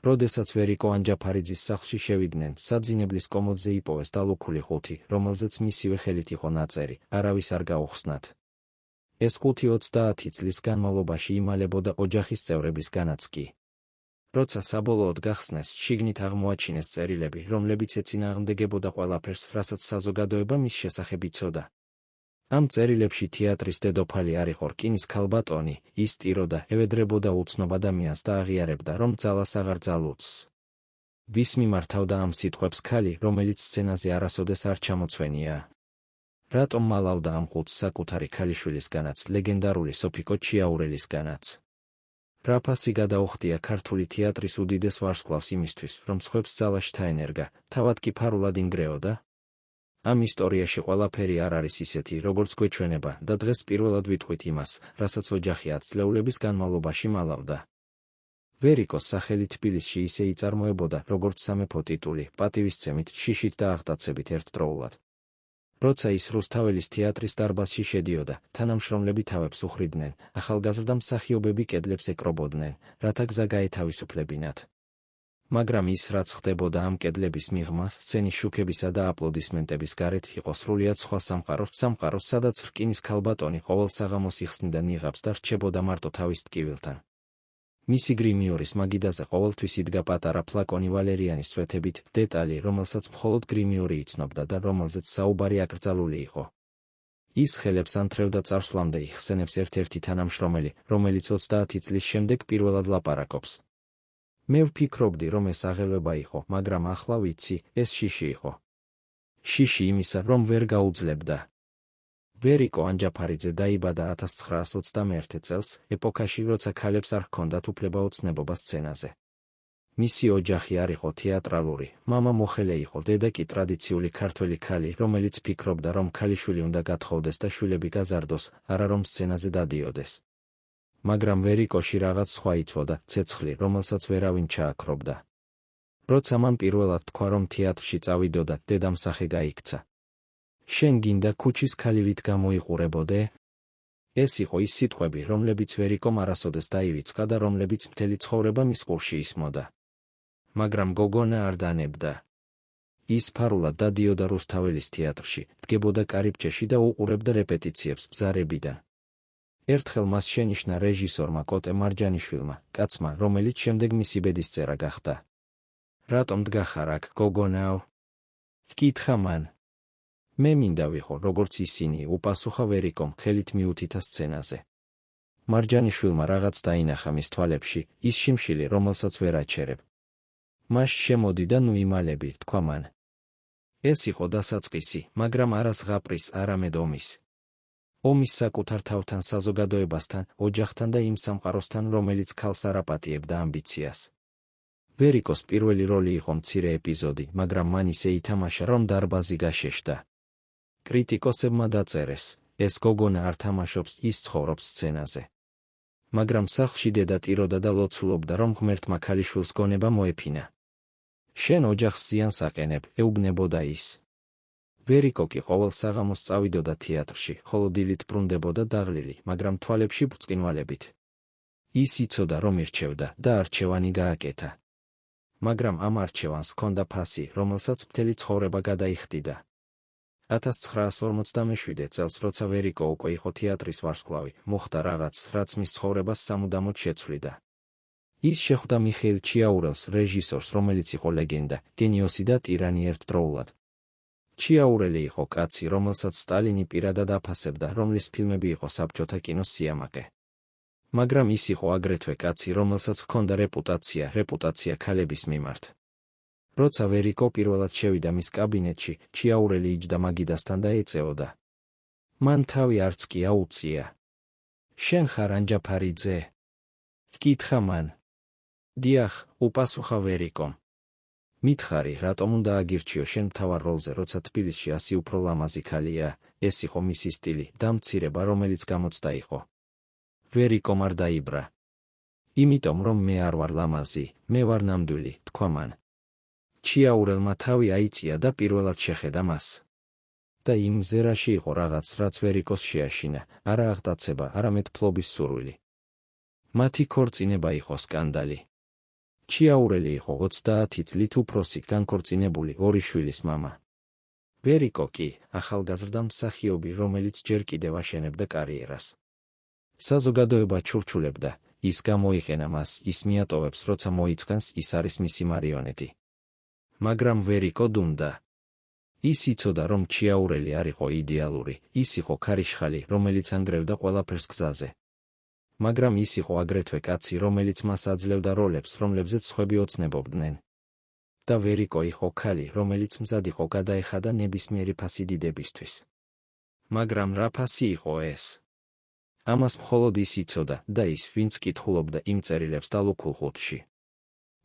როდესაც ვერიკო ანჯაფარიძის სახლში შევიდნენ, საძინებლის კომოდზე იპოვეს დალუქული ყუთი, რომელზეც მისივე ხელით იყო ნაწერი, არავის არ გაუხსნათ. ეს ყუთი 30 წლის განმავლობაში იმალებოდა ოჯახის წევრებისგანაც კი. როცა საბოლოოდ გახსნეს, შიგნით აღმოაჩინეს წერილები, რომლებიც ეწინააღმდეგებოდა ყველაფერს, რასაც საზოგადოება მის შესახებ იცოდა. ამ წერილებში თეატრის დედოფალი არ იყო რკინის ქალბატონი, ის ტიროდა, ევედრებოდა უცნობ ადამიანს და აღიარებდა, რომ ძალას აღარ ძალუძს. ვის მიმართავდა ამ სიტყვებს ქალი, რომელიც სცენაზე არასოდეს არ ჩამოცვენია? რატომ მალავდა ამ ყუთს საკუთარი ქალიშვილისგანაც, ლეგენდარული სოფიკო ჩიაურელისგანაც? რა ფასი გადაუხდია ქართული თეატრის უდიდეს ვარსკვლავს იმისთვის, რომ სხვებს ძალაში თაენერგა, თავად კი ფარულად ინგრეოდა? ამ ისტორიაში ყველაფერი არ არის ისეთი, როგორც გვეჩვენება და დღეს პირველად ვიტყვით იმას, რასაც ოჯახი ათწლეულების განმავლობაში მალავდა. ვერიკოს სახელი თბილისში ისე იწარმოებოდა, როგორც სამეფო ტიტული, პატივისცემით, შიშით და აღტაცებით ერთდროულად. როცა ის რუსთაველის თეატრის დარბაზში შედიოდა, თანამშრომლები თავებს უხვრიდნენ, ახალგაზრდა მსახიობები კედლებს ეკრობოდნენ, რათა გზა გაეთავისუფლებინათ. მაგრამ ის, რაც ხდებოდა ამ კედლების მიღმა, სცენის შუქებისა და აპლოდისმენტების გარეთ იყო სრულიად სხვა სამყარო, სადაც რკინის ქალბატონი ყოველ საღამოს იხსნიდა ნიღაბს და რჩებოდა მარტო თავის ტკივილთან. მისი გრიმიორის მაგიდაზე ყოველთვის იდგა პატარა ფლაკონი ვალერიანის წვეთებით, დეტალი, რომელსაც მხოლოდ გრიმიორი იცნობდა და რომელზეც საუბარი აკრძალული იყო. ის ხელებს ანთრევდა წარსვლამდე იხსენებს ერთ-ერთი თანამშრომელი, რომელიც 30 წლის შემდეგ პირველად ლაპარაკობს. მე ვფიქრობდი, რომ ეს აღელვება იყო, მაგრამ ახლა ვიცი, ეს შიში იყო. შიში იმისა, რომ ვერ გაუძლებდა. ვერიკო ანჯაფარიძე დაიბადა 1921 წელს, ეპოქაში, როცა ქალებს არ ჰქონდათ უფლება ოცნებობა სცენაზე. მისი ოჯახი არ იყო თეატრალური, მამა მოხელე იყო, დედა კი ტრადიციული ქართველი ქალი, რომელიც ფიქრობდა, რომ ქალიშვილი უნდა გათხოვდეს და შვილები გაზარდოს, არა რომ სცენაზე დადიოდეს. მაგრამ ვერიკოში რაღაც სხვა იცოდა, ცეცხლი, რომელსაც ვერავინ ჩააქრობდა. როცა მან პირველად თქვა, რომ თეატრში წავიდოდა, დედამ სახე გაიქცა. შენ გინდა ქუჩის ქალივით გამოიყურებოდე? ეს იყო ის სიტყვები, რომლებიც ვერიკომ არასოდეს დაივიწყა და რომლებიც მთელი ცხოვრება მის ყურში ისმოდა. მაგრამ გოგონა არ დანებდა. ის ფარულად დადიოდა რუსთაველის თეატრში, დგებოდა კარიბჭეში და უყურებდა რეპეტიციებს ბზარებიდან. ერთხელ მას შენიშნა რეჟისორმა კოტე მარჯანიშვილმა, კაცმა, რომელიც შემდეგ მისი ბედისწერა გახდა. რატომ დგახარ აქ, გოგონაო? ჰკითხა მან. მე მინდა ვიყო, როგორც ისინი, უპასუხა ვერიკომ, ხელით მიუთითა სცენაზე. მარჯანიშვილმა რაღაც დაინახა მის თვალებში, ის შიმშილი, რომელსაც ვერ აჩერებ. მას შემოდი და ნუ იმალები, თქვა მან. ეს იყო დასაწყისი, მაგრამ არა ზღაპრის, არამედ ომის. ომის საკუთარ თავთან, საზოგადოებასთან, ოჯახთან და იმ სამყაროსთან, რომელიც ქალს არ აპატიებდა ამბიციას. ვერიკოს პირველი როლი იყო მცირე ეპიზოდი, მაგრამ მან ისე ითამაშა, რომ დარბაზი გაშეშდა. კრიტიკოსებმა დაწერეს, ეს გოგონა არ თამაშობს, ის ცხოვრობს სცენაზე. მაგრამ სახლში დედა ტიროდა და ლოცულობდა, რომ ღმერთმა ქალიშვილს გონება მოეფინა. შენ ოჯახს ზიანს აყენებ, ეუბნებოდა ის. ვერიკო კი ყოველ საღამოს წავიდოდა თეატრში, ხოლო დილით ბრუნდებოდა დაღლილი, მაგრამ თვალებში ბრწყინვალებით. ის იცოდა, რომ ირჩევდა და არჩევანი გააკეთა. მაგრამ ამ არჩევანს ჰქონდა ფასი, რომელსაც მთელი ცხოვრება გადაიხდიდა. 1957 წელს, როცა ვერიკო უკვე იყო თეატრის ვარსკვლავი, მოხდა რაღაც, რაც მის ცხოვრებას სამუდამოდ შეცვლიდა. ის შეხვდა მიხეილ ჩიაურელს, რეჟისორს, რომელიც იყო ლეგენდა, გენიოსი და ტირანი ერთდროულად. ჩიაურელი იყო კაცი, რომელსაც სტალინი პირადად აფასებდა, რომლის ფილმები იყო საბჭოთა კინოს სიამაყე. მაგრამ ის იყო აგრეთვე კაცი, რომელსაც ჰქონდა რეპუტაცია ქალების მიმართ. როცა ვერიკო პირველად შევიდა მის კაბინეტში, ჩიაურელი იჯდა მაგიდასთან და ეწეოდა. მან თავი არც კი აუწია. შენ ხარ ანჯაფარიძე? ჰკითხა მან. დიახ, უპასუხა ვერიკომ. მითხარი, რატომ უნდა აგირჩიო შენ მთავარ როლზე, როცა თბილისში 100 უფრო ლამაზი ქალია? ეს იყო მისი სტილი, დამცირება, რომელიც გამოცდა იყო. ვერიკომ არ დაიბრა. იმიტომ რომ მე არ ვარ ლამაზი, მე ვარ ნამდვილი, თქვა მან. ჩიაურელმა თავი აიწია და პირველად შეხედა მას. და იმ მზერაში იყო რაღაც, რაც ვერიკოს შეაშინა, არა აღტაცება, არამედ ფლობის სურვილი. მათი ქორწინება იყო სკანდალი. ჩიაურელი იყო 30 წლით უფროსი განქორწინებული ორი შვილის მამა. ვერიკო კი ახალგაზრდა მსახიობი, რომელიც ჯერ კიდევ აშენებდა კარიერას. საზოგადოება ჩურჩულებდა, ის გამოიყენა მას, ის მიატოვებს, როცა მოიწყენს, ის არის მისი მარიონეტი. მაგრამ ვერიკო დუმდა. ის იცოდა, რომ ჩიაურელი არ იყო იდეალური, ის იყო ქარიშხალი, რომელიც ანგრევდა ყველაფერს გზაზე. მაგრამ ის იყო აგრეთვე კაცი, რომელიც მას აძლევდა როლებს, რომლებზეც სხვები ოცნებობდნენ. და ვერიკო იყო ქალი, რომელიც მზად იყო გადაეხადა ნებისმიერი ფასი დიდებისთვის. მაგრამ რა ფასი იყო ეს? ამას მხოლოდ ის იცოდა და ის, ვინც კითხულობდა იმ წერილებს დალუქულ ხუთში.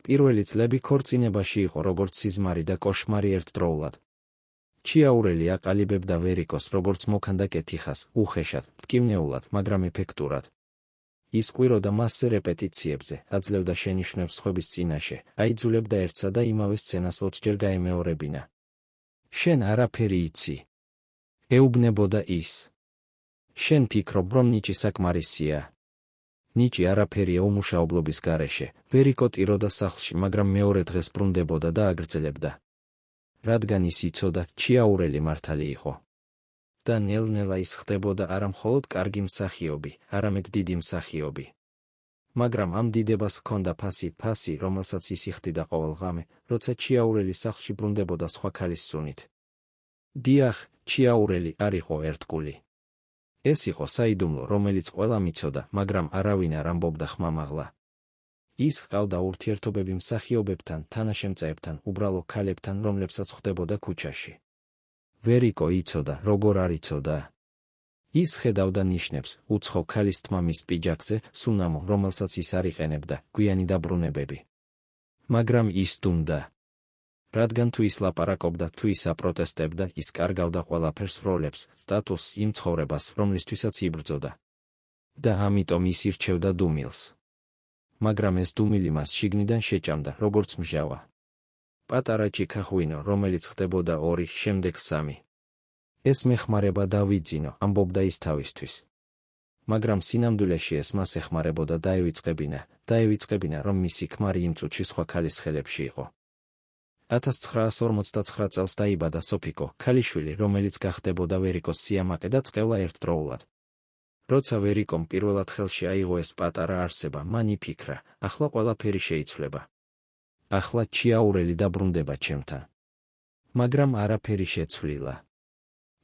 პირველი წლები ქორწინებაში იყო როგორც სიზმარი და კოშმარი ერთდროულად. ჩიაურელი აყალიბებდა ვერიკოს როგორც მოქანდაკეთიხას, უხეშად, მტკივნეულად, მაგრამ ეფექტურად. ის ყვიროდა მასზე რეპეტიციებზე, აძლევდა შენიშვნებს სხვების წინაშე, აიძულებდა ერთსა და იმავე სცენას 20 ჯერ გაემეორებინა. შენ არაფერი იცი. ეუბნებოდა ის. შენ ფიქრობ, რომ ნიჭი საკმარისია. ნიჭი არაფერია უმუშაობლობის გარეშე. ვერიკო ტიროდა სახლში, მაგრამ მეორე დღეს ბრუნდებოდა და აგრძელებდა. რადგან ის იცოდა, ჩიაურელი მართალი იყო. და ნელ-ნელა ის ხდებოდა არა მხოლოდ კარგი მსახიობი, არამედ დიდი მსახიობი. მაგრამ ამ დიდებას ჰქონდა ფასი, რომელსაც ის იხდიდა ყოველ ღამე, როცა ჩიაურელი სახლში ბრუნდებოდა სხვა ქალის სუნით. დიახ, ჩიაურელი არ იყო ერთგული. ეს იყო საიდუმლო, რომელიც ყველამ იცოდა, მაგრამ არავინ არ ამბობდა ხმამაღლა. ის ჰყავდა ურთიერთობები მსახიობებთან, თანაშემწეებთან, უბრალო ქალებთან, რომლებსაც ხვდებოდა ქუჩაში. ვერიკო იცოდა, როგორ არ იცოდა. ის ხედავდა ნიშნებს, უცხო ქალის თმამის პიჯაკზე, სუნამო, რომელსაც ის არ იყენებდა, გვიანი დაბრუნებები. მაგრამ ის დუმდა. რადგან თუ ის ლაპარაკობდა, თუ ის აპროტესტებდა, ის კარგავდა ყველაფერს, როლებს, სტატუსს, იმ ცხოვრებას, რომლისთვისაც იბრძოდა. და ამიტომ ის ირჩევდა დუმილს. მაგრამ ეს დუმილი მას შიგნიდან შეჭამდა, როგორც მჟავა. პატარა ჩიქახვინო, რომელიც ხდებოდა 2, შემდეგ 3. ეს მეხმარება დავიძინო, ამბობდა ის თავისთვის. მაგრამ სინამდვილეში ეს მას ეხმარებოდა დაევიწყებინა, რომ მისი ქმარი იმ წუთში სხვა ქალის ხელებში იყო. 1959 წელს დაიბადა სოფიკო, ქალიშვილი, რომელიც გახდებოდა ვერიკოს სიამაყე და წყევლა ერთდროულად. როცა ვერიკომ პირველად ხელში აიღო ეს პატარა არსება, მან იფიქრა, ახლა ყველაფერი შეიცვლება. ახლა ჩიაურელი დაბრუნდება ჩემთან. მაგრამ არაფერი შეცვლილა.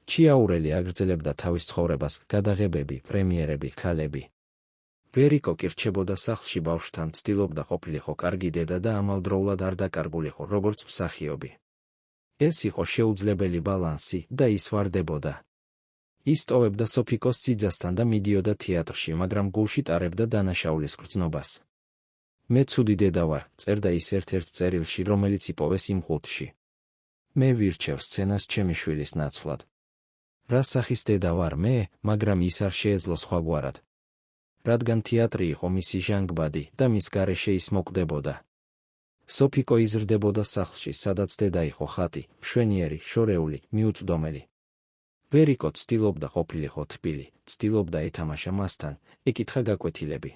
ჩიაურელი აგრძელებდა თავის ცხოვრებას, გადაღებები, პრემიერები, ქალები. ვერიკო კი რჩებოდა სახლში ბავშვთან, ცდილობდა ყოფილიყო კარგი დედა და ამავდროულად არ დაკარგულიყო, როგორც მსახიობი. ეს იყო შეუძლებელი ბალანსი და ის ვარდებოდა. ის ტოვებდა სოფიკოს ძიძასთან და მიდიოდა თეატრში, მაგრამ გულში ტარებდა დანაშაულის გრძნობას. მე ცუდი დედა ვარ, წერდა ის ერთ-ერთ წერილში, რომელიც იპოვეს იმ ხუთში. მე ვირჩევ სცენას ჩემი შვილის ნაცვლად. რა სახის დედა ვარ მე, მაგრამ ის არ შეეძლო სხვაგვარად. რადგან თეატრი იყო მისი ჟანგბადი და მის გარეშე ის მოკვდებოდა. სოფიკო იზრდებოდა სახლში, სადაც დედა იყო ხატი, მშვენიერი, შორეული, მიუწვდომელი. ვერიკო ცდილობდა ყოფილიყო თბილი, ცდილობდა ეთამაშა მასთან, ეკითხა გაკვეთილები.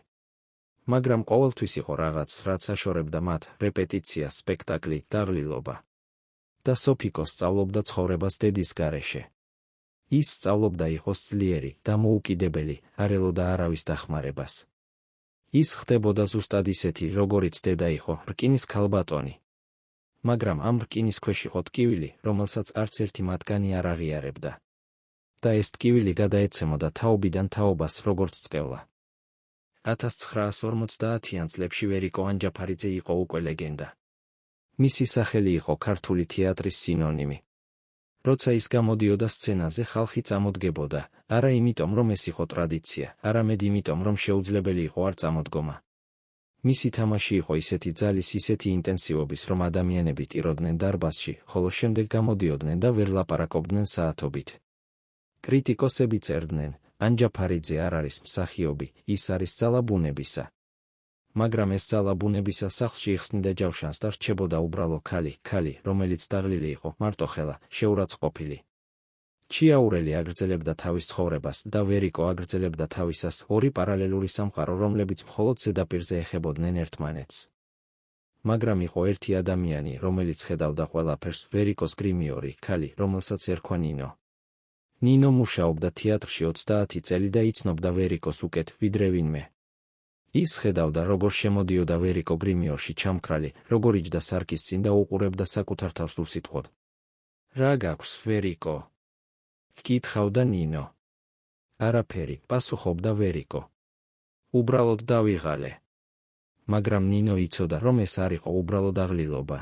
მაგრამ ყოველთვის იყო რაღაც, რაც აშორებდა მათ, რეპეტიცია, სპექტაკლი, დაღლილობა. და სოფიკო სწავლობდა ცხოვრებას დედის გარეშე. ის სწავლობდა იყოს ძლიერი, დამოუკიდებელი, არ ელოდა არავის დახმარებას. ის ხდებოდა ზუსტად ისეთი, როგორიც დედა იყო, რკინის ქალბატონი. მაგრამ ამ რკინის ქვეშ იყო ტკივილი, რომელსაც არც ერთი მათგანი არ აღიარებდა. და ეს ტკივილი გადაეცემოდა თაობიდან თაობას, როგორც წყევლა. 1950-იან წლებში ვერიკო ანჯაფარიძე იყო უკვე ლეგენდა. მისი სახელი იყო ქართული თეატრის სინონიმი. როცა ის გამოდიოდა სცენაზე, ხალხი წამოდგებოდა, არა იმიტომ, რომ ეს იყო ტრადიცია, არამედ იმიტომ, რომ შეუძლებელი იყო არ წამოდგომა. მისი თამაში იყო ისეთი ძალის, ისეთი ინტენსივობის, რომ ადამიანები ტიროდნენ დარბაზში, ხოლო შემდეგ გამოდიოდნენ და ვერ ლაპარაკობდნენ საათობით. კრიტიკოსები წერდნენ, ანჯაფარიძე არ არის მსახიობი, ის არის ძალა ბუნებისა. მაგრამ ეს ძალა ბუნებისა სახლში იხსნიდა ჯავშანს და რჩებოდა უბრალო ქალი, რომელიც დაღლილი იყო, მარტოხელა, შეურაცხყოფილი. ჩიაურელი აგრძელებდა თავის ცხოვრებას და ვერიკო აგრძელებდა თავისას, ორი პარალელური სამყარო, რომლებიც მხოლოდ ზედაპირზე ეხებოდნენ ერთმანეთს. მაგრამ იყო ერთი ადამიანი, რომელიც ხედავდა ყველაფერს, ვერიკოს გრიმიორი, ქალი, რომელსაც ერქვა ნინო. ნინო მუშაობდა თეატრში 30 წელი და იცნობდა ვერიკოს უკეთ, ვიდრე ვინმე. ის ხედავდა, როგორ შემოდიოდა ვერიკო გრიმიორში ჩამქრალი, როგორ იჯდა სარკის წინ და უყურებდა საკუთარ თავს უსიტყვოდ. რა გაქვს, ვერიკო? ჰკითხავდა ნინო. არაფერი, პასუხობდა ვერიკო. უბრალოდ დავიღალე. მაგრამ ნინო იცოდა, რომ ეს არ იყო უბრალოდ აღლილობა.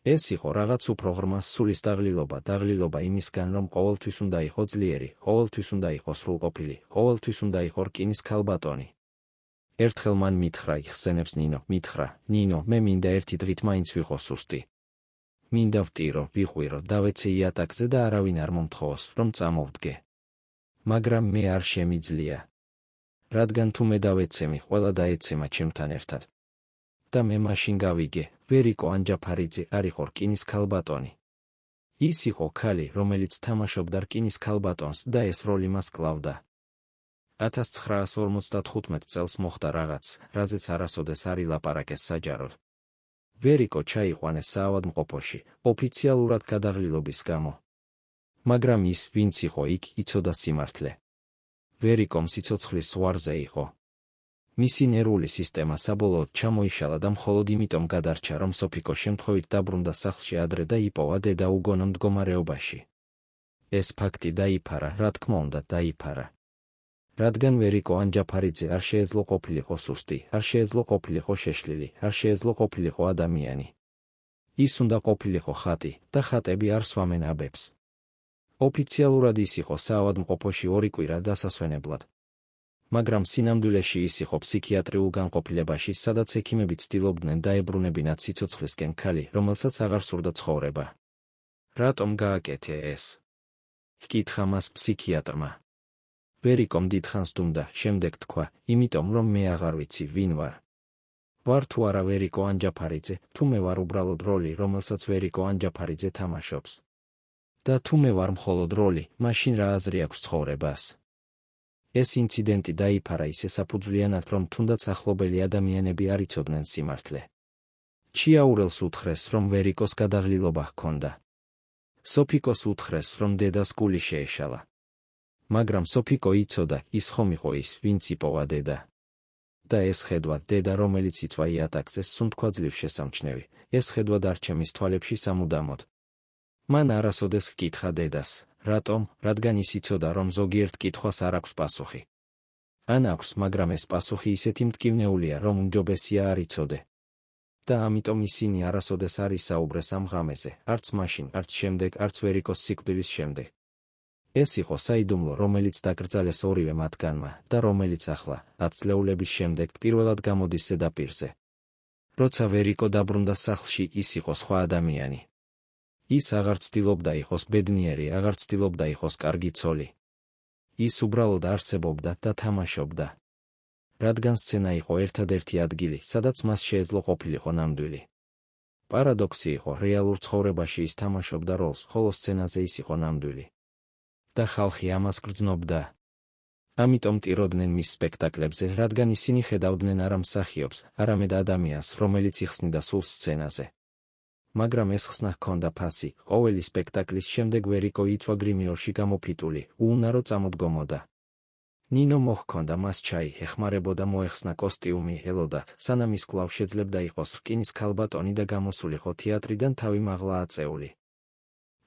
ეს იყო რაღაც უფრო ღრმა, სულის დაღლილობა იმისგან, რომ ყოველთვის უნდა იყო ძლიერი, ყოველთვის უნდა იყო სრულყოფილი, ყოველთვის უნდა იყო რკინის ქალბატონი. ერთხელ მან მითხრა, იხსენებს ნინო, მითხრა, ნინო, მე მინდა ერთი დღით მაინც ვიყო სუსტი. მინდა ვტირო, ვიყვირო, დავეცე იატაკზე და არავინ არ მომთხოვოს, რომ წამოვდგე. მაგრამ მე არ შემიძლია. რადგან თუ მე დავეცემი, ყველა დაეცემა ჩემთან ერთად. და მე მაშინ გავიგე, ვერიკო ანჯაფარიძე არ იყო რკინის ქალბატონი. ის იყო ქალი, რომელიც თამაშობდა რკინის ქალბატონს და ეს როლი მას კლავდა. 1955 წელს მოხდა რაღაც, რაზეც არასოდეს არ ილაპარაკეს საჯაროდ. ვერიკო ჩაიყვანეს საავადმყოფოში, ოფიციალურად გადაღლილობის გამო. მაგრამ ის, ვინც იყო იქ, იცოდა სიმართლე. ვერიკომ სიცოცხლის ზღვარზე იყო. მისი ნერვული სისტემა საბოლოოდ ჩამოიშალა და მხოლოდ იმიტომ გადარჩა, რომ სოფიკო შემთხვევით დაბრუნდა სახლში ადრე და იპოვა დედა უგონო მდგომარეობაში. ეს ფაქტი დაიფარა, რა თქმა უნდა, დაიფარა. რადგან ვერიკო ანჯაფარიძე არ შეეძლო ყოფილიყო სუსტი, არ შეეძლო ყოფილიყო შეშლილი, არ შეეძლო ყოფილიყო ადამიანი. ის უნდა ყოფილიყო ხატი და ხატები არ სვამენ აბებს. ოფიციალურად ის იყო საავადმყოფოში 2 კვირა დასასვენებლად. მაგრამ სინამდვილეში ის იყო ფსიქიატრიულ განყოფილებაში, სადაც ექიმები ცდილობდნენ დაებრუნებინათ სიცოცხლისკენ ქალი, რომელსაც აღარ სურდა ცხოვრება. რატომ გააკეთე ეს? ჰკითხა მას ფსიქიატრმა. ვერიკომ დიდხანს დუმდა, შემდეგ თქვა, იმიტომ რომ მე აღარ ვიცი, ვინ ვარ. ვარ თუ არა ვერიკო ანჯაფარიძე, თუ მე ვარ უბრალოდ როლი, რომელსაც ვერიკო ანჯაფარიძე თამაშობს. და თუ მე ვარ მხოლოდ როლი, მაშინ რა აზრი აქვს ცხოვრებას? ეს ინციდენტი დაიფარა ისე საფუძვლიანად, რომ თუნდაც ახლობელი ადამიანები არ იცოდნენ სიმართლე. ჩიაურელს უთხრეს, რომ ვერიკოს გადაღლილობა ჰქონდა. სოფიკოს უთხრეს, რომ დედას გული შეეშალა. მაგრამ სოფიკო იცოდა, ის ხომ იყო ის, ვინც იპოვა დედა. და ეს ხედვა, დედა, რომელიც იწვა იატაკზე, სუნთქვა ძლივ შესამჩნევი, ეს ხედვა დარჩა მის თვალებში სამუდამოდ. მან არასოდეს ჰკითხა დედას, რატომ, რადგან ის იცოდა, რომ ზოგიერთ კითხვას არ აქვს პასუხი. ან აქვს, მაგრამ ეს პასუხი ისეთი მტკივნეულია, რომ უმჯობესია არ იცოდე. და ამიტომ ისინი არასოდეს არ ისაუბრეს ამ ღამეზე, არც მაშინ, არც შემდეგ, არც ვერიკოს სიკვდილის შემდეგ. ეს იყო საიდუმლო, რომელიც დაკრძალეს ორივე მათგანმა და რომელიც ახლა, 10 წლეულების შემდეგ, პირველად გამოდის ზედაპირზე. როცა ვერიკო დაბრუნდა სახლში, ის იყო სხვა ადამიანი. ის აღარ ცდილობდა იყოს ბედნიერი, აღარ ცდილობდა იყოს კარგი ცოლი. ის უბრალოდ არსებობდა და თამაშობდა. რადგან სცენა იყო ერთადერთი ადგილი, სადაც მას შეეძლო ყოფილიყო ნამდვილი. პარადოქსი იყო, რეალურ ცხოვრებაში ის თამაშობდა როლს, ხოლო სცენაზე ის იყო ნამდვილი. და ხალხი ამას გრძნობდა. ამიტომ ტიროდნენ მის სპექტაკლებზე, რადგან ისინი ხედავდნენ არა მსახიობს, არამედ ადამიანს, რომელიც იხსნიდა სულ სცენაზე. მაგრამ ეს ხსნა ჰქონდა ფასი, ყოველი სპექტაკლის შემდეგ ვერიკო იწვა გრიმიორში გამოფიტული, უუნარო წამოდგომოდა. ნინო მოჰქონდა მას ჩაი, ეხმარებოდა მოეხსნა კოსტიუმი, ელოდა, სანამ ის კვლავ შეძლებდა იყოს რკინის ქალბატონი და გამოსულიყო თეატრიდან თავი მაღლა აწეული.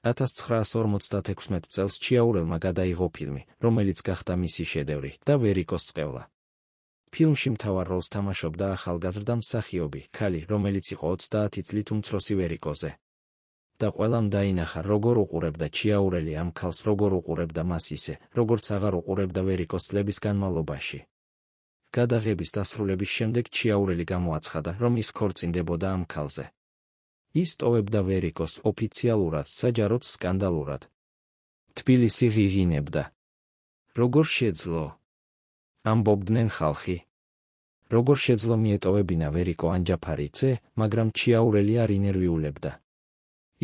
1956 წელს ჩიაურელმა გადაიღო ფილმი, რომელიც გახდა მისი შედევრი და ვერიკოს წყევლა. ფილმში მთავარ როლს თამაშობდა ახალგაზრდა მსახიობი, ქალი, რომელიც იყო 30 წლით უმცროსი ვერიკოზე. და ყველამ დაინახა, როგორ უყურებდა ჩიაურელი ამ ქალს, როგორ უყურებდა მას ისე, როგორც აღარ უყურებდა ვერიკოს წლების განმავლობაში. გადაღების დასრულების შემდეგ ჩიაურელი გამოაცხადა, რომ ის ქორწინდებოდა ამ ქალზე. ის ტოვებდა ვერიკოს ოფიციალურად, საჯაროდ სკანდალურად. თბილისი ღიღინებდა. როგორ შეძლო? ამბობდნენ ხალხი. როგორ შეძლო მიეტოვებინა ვერიკო ანჯაფარიძე, მაგრამ ჩიაურელი არ ინერვიულებდა.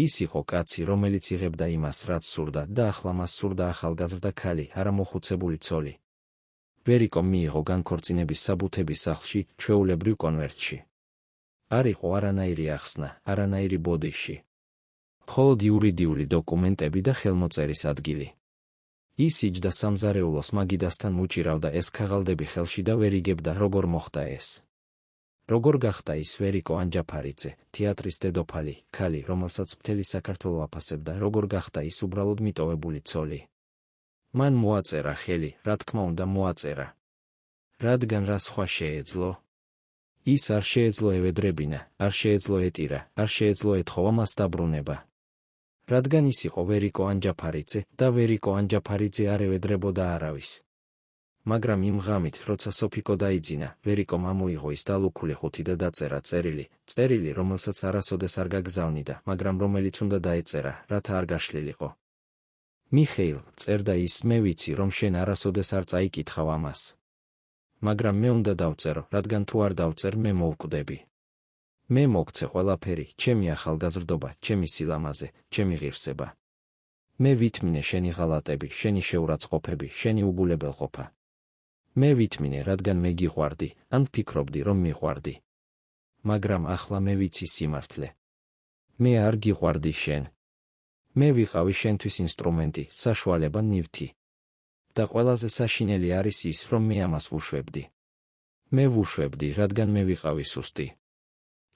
ის იყო კაცი, რომელიც იღებდა იმას, რაც სურდა და ახლა მას სურდა ახალგაზრდა ქალი, არა მოხუცებული ცოლი. ვერიკომ მიიღო განქორწინების საბუთები სახლში, ჩვეულებრივ კონვერტში. არ იყო არანაირი ახსნა, არანაირი ბოდიში. მხოლოდ იურიდიული დოკუმენტები და ხელმოწერის ადგილი. ის იჯდა სამზარეულოს მაგიდასთან უჭირავდა ეს ქაღალდები ხელში და ვერ იგებდა როგორ მოხდა ეს. როგორ გახდა ის ვერიკო ანჯაფარიძე, თეატრის დედოფალი, ქალი, რომელსაც მთელი საქართველო აფასებდა, როგორ გახდა ის უბრალოდ მიტოვებული ცოლი. მან მოაწერა ხელი, რა თქმა უნდა მოაწერა. რადგან რა სხვა შეეძლო? ის არ შეეძლო ევედრებინა, არ შეეძლო ეტირა, არ შეეძლო ეთხოვა მას დაბრუნება. რადგან ის იყო ვერიკო ანჯაფარიძე და ვერიკო ანჯაფარიძე არ ევედრებოდა არავის. მაგრამ იმ ღამით, როცა სოფიკო დაიძინა, ვერიკომ ამოიღო ის დალუქული ხუთი და დაწერა წერილი, რომელსაც არასოდეს არ გაგზავნიდა, მაგრამ რომელიც უნდა დაეწერა, რათა არ გაშლილიყო. მიხეილ, წერდა ის, მე ვიცი, რომ შენ არასოდეს არ წაიკითხავ ამას. მაგრამ მე უნდა დავწერო, რადგან თუ არ დავწერ, მე მოვკვდები. მე მოგცე ყველაფერი, ჩემი ახალგაზრდობა, ჩემი სილამაზე, ჩემი ღირსება. მე ვითმინე შენი ღალატები, შენი შეურაცხყოფები, შენი უბულებელყოფა. მე ვითმინე, რადგან მე გიყვარდი, ან ვფიქრობდი, რომ მიყვარდი. მაგრამ ახლა მე ვიცი სიმართლე. მე არ გიყვარდი შენ. მე ვიყავი შენთვის ინსტრუმენტი, საშუალება, ნივთი. და ყველაზე საშინელი არის ის, რომ მე ამას ვუშვებდი. მე ვუშვებდი, რადგან მე ვიყავი სუსტი.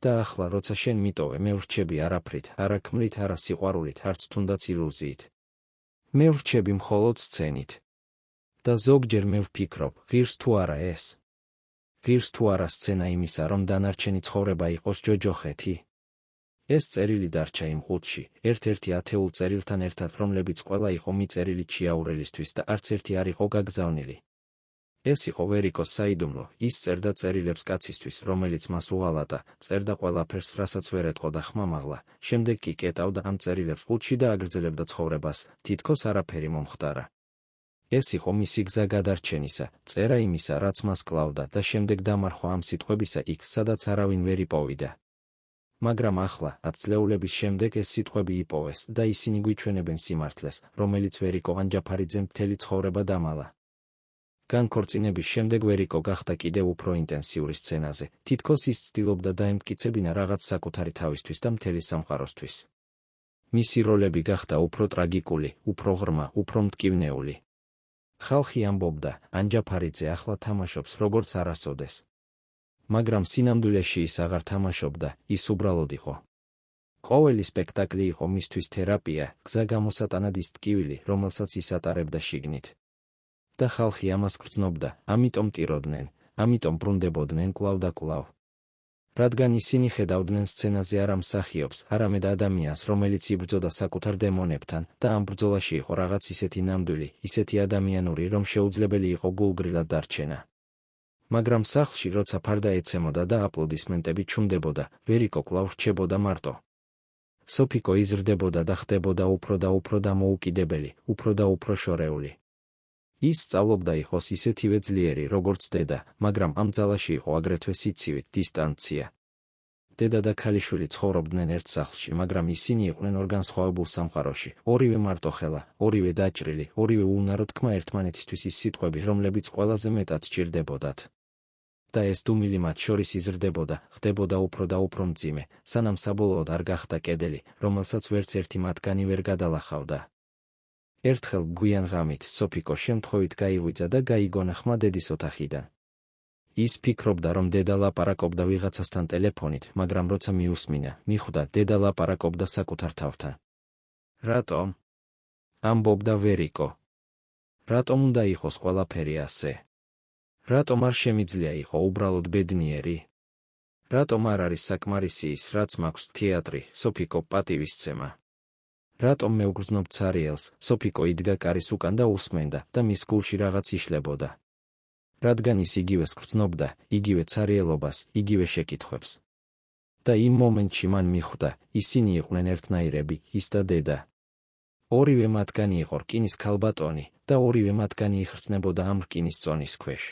და ახლა, როცა შენ მიტოვე, მე ვრჩები არაფრით, არა ქმრით, არა სიყვარულით, არც თუნდაც ილუზიით. მე ვრჩები მხოლოდ სცენით. და ზოგჯერ მე ვფიქრობ, ღირს თუ არა ეს? ღირს თუ არა სცენა იმისა, რომ დანარჩენი ცხოვრება იყოს ჯოჯოხეთი? ეს წერილი დარჩა იმ ყუთში, ერთ-ერთი ათეულ წერილთან ერთად, რომლებიც ყველა იყო მიწერილი ჩიაურელისთვის და არც ერთი არ იყო გაგზავნილი. ეს იყო ვერიკოს საიდუმლო, ის წერდა წერილებს კაცისთვის, რომელიც მას უღალატა, წერდა ყველაფერს, რასაც ვერ ეტყოდა ხმამაღლა, შემდეგ კი კეტავდა ამ წერილებს ყუთში და აგრძელებდა ცხოვრებას, თითქოს არაფერი მომხდარა. ეს იყო მისი გზა გადარჩენისა, წერა იმისა, რაც მას კლავდა და შემდეგ დამარხვა ამ სიტყვებისა იქ, სადაც არავინ ვერ იპოვიდა. მაგრამ ახლა, 10 წლეულების შემდეგ ეს სიტყვები იპოვეს და ისინი გვიჩვენებენ სიმართლეს, რომელიც ვერიკო ანჯაფარიძემ მთელი ცხოვრება დამალა. განქორწინების შემდეგ ვერიკო გახდა კიდევ უფრო ინტენსიური სცენაზე, თითქოს ის ცდილობდა დაემტკიცებინა რაღაც საკუთარი თავისთვის და მთელი სამყაროსთვის. მისი როლები გახდა უფრო ტრაგიკული, უფრო ღრმა, უფრო მტკივნეული. ხალხი ამბობდა, ანჯაფარიძე ახლა თამაშობს როგორც არასოდეს. მაგრამ სინამდვილეში ის აღარ თამაშობდა, ის უბრალოდ იყო. ყოველი სპექტაკლი იყო მისთვის თერაპია, გზა გამოსატანად ის ტკივილი, რომელსაც ის ატარებდა შიგნით. და ხალხი ამას გრძნობდა, ამიტომ ტიროდნენ, ამიტომ ბრუნდებოდნენ კვლავ და კვლავ. რადგან ისინი ხედავდნენ სცენაზე არა მსახიობს, არამედ ადამიანს, რომელიც იბრძოდა საკუთარ დემონებთან და ამ ბრძოლაში იყო რაღაც ისეთი ნამდვილი, ისეთი ადამიანური, რომ შეუძლებელი იყო გულგრილად დარჩენა. მაგრამ სახლში, როცა ფარდა ეცემოდა და აპლოდისმენტები ჩუნდებოდა, ვერიკო კვლავ რჩებოდა მარტო. სოფიკო იზრდებოდა და ხდებოდა უფრო და უფრო დამოუკიდებელი, უფრო და უფრო შორეული. ის სწავლობდა იყოს ისეთივე ძლიერი, როგორც დედა, მაგრამ ამ ძალაში იყო აგრეთვე სიცივე, დისტანცია. დედა და ქალიშვილი ცხოვრობდნენ ერთ სახლში, მაგრამ ისინი იყვნენ ორ განსხვავებულ სამყაროში, ორივე მარტოხელა, ორივე დაჭრილი, ორივე უუნარო თქმა ერთმანეთისთვის ის სიტყვები, რომლებიც ყველაზე მეტად სჭირდებოდათ. და ეს დუმილი მათ შორის იზრდებოდა, ხდებოდა უფრო და უფრო მძიმე, სანამ საბოლოოდ არ გახდა კედელი, რომელსაც ვერც ერთი მათგანი ვერ გადალახავდა. ერთხელ გვიან ღამით სოფიკო შემთხვევით გაიღვიძა და გაიგონა ხმა დედის ოთახიდან. ის ფიქრობდა, რომ დედა ლაპარაკობდა ვიღაცასთან ტელეფონით, მაგრამ როცა მიუსმინა, მიხვდა, დედა ლაპარაკობდა საკუთარ თავთან. რატომ? ამბობდა ვერიკო. რატომ უნდა იყოს ყველაფერი ასე? რატომ არ შემიძლია იყო უბრალოდ ბედნიერი? რატომ არ არის საკმარისი ის, რაც მაქვს თეატრი, სოფიკო პატივისცემა? რატომ მე ვგრძნობ ცარიელს, სოფიკო იდგა კარის უკან და უსმენდა და მის გულში რაღაც იშლებოდა. რადგან ის იგივეს გრძნობდა, იგივე ცარიელობას, იგივე შეკითხვებს. და იმ მომენტში მან მიხვდა, ისინი იყვნენ ერთნაირები, ის და დედა. ორივე მათგანი იყო რკინის ქალბატონი და ორივე მათგანი იხრძნებოდა ამ რკინის წონის ქვეშ.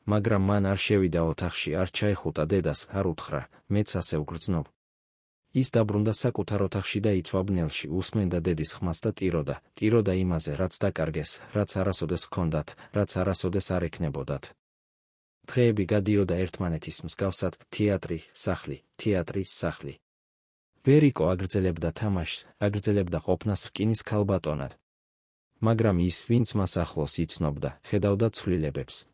მაგრამ მან არ შევიდა ოთახში, არ ჩაეხუტა დედას, არ უთხრა, მეც ასე ვგრძნობ. ის დაბრუნდა საკუთარ ოთახში და იწვა ბნელში, უსმენდა დედის ხმას და ტიროდა იმაზე, რაც დაკარგეს, რაც არასოდეს ჰქონდათ, რაც არასოდეს არ ექნებოდათ. დღეები გადიოდა ერთმანეთის მსგავსად თეატრი, სახლი, თეატრის სახლი. ვერიკო აგრძელებდა თამაშს, აგრძელებდა ყოფნას რკინის ქალბატონად. მაგრამ ის, ვინც მას ახლოს იცნობდა, ხედავდა ცვლილებებს.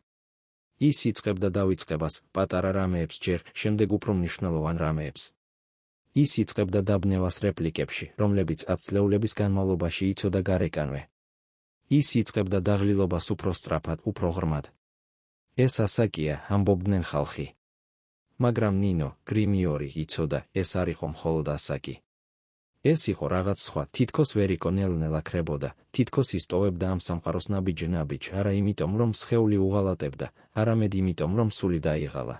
ის იწყებდა დავიწყებას, პატარა რამეებს ჯერ, შემდეგ უფრო მნიშვნელოვან რამეებს. ის იწყებდა დაბნევას რეპლიკებში, რომლებიც 10 წლეულების განმავლობაში იცოდა გარეკანვე. ის იწყებდა დაღლილობას უფრო სწრაფად, უფრო ღრმად. ეს ასაკია, ამბობდნენ ხალხი. მაგრამ ნინო, გრიმიორი, იცოდა, ეს არ იყო მხოლოდ ასაკი. ეს იყო რაღაც სხვა, თითქოს ვერიკო ნელ-ნელა ქრებოდა, თითქოს ისტოვებდა ამ სამყაროს ნაბიჯ, არა იმიტომ, რომ სხეული უღალატებდა, არამედ იმიტომ, რომ სული დაიღალა.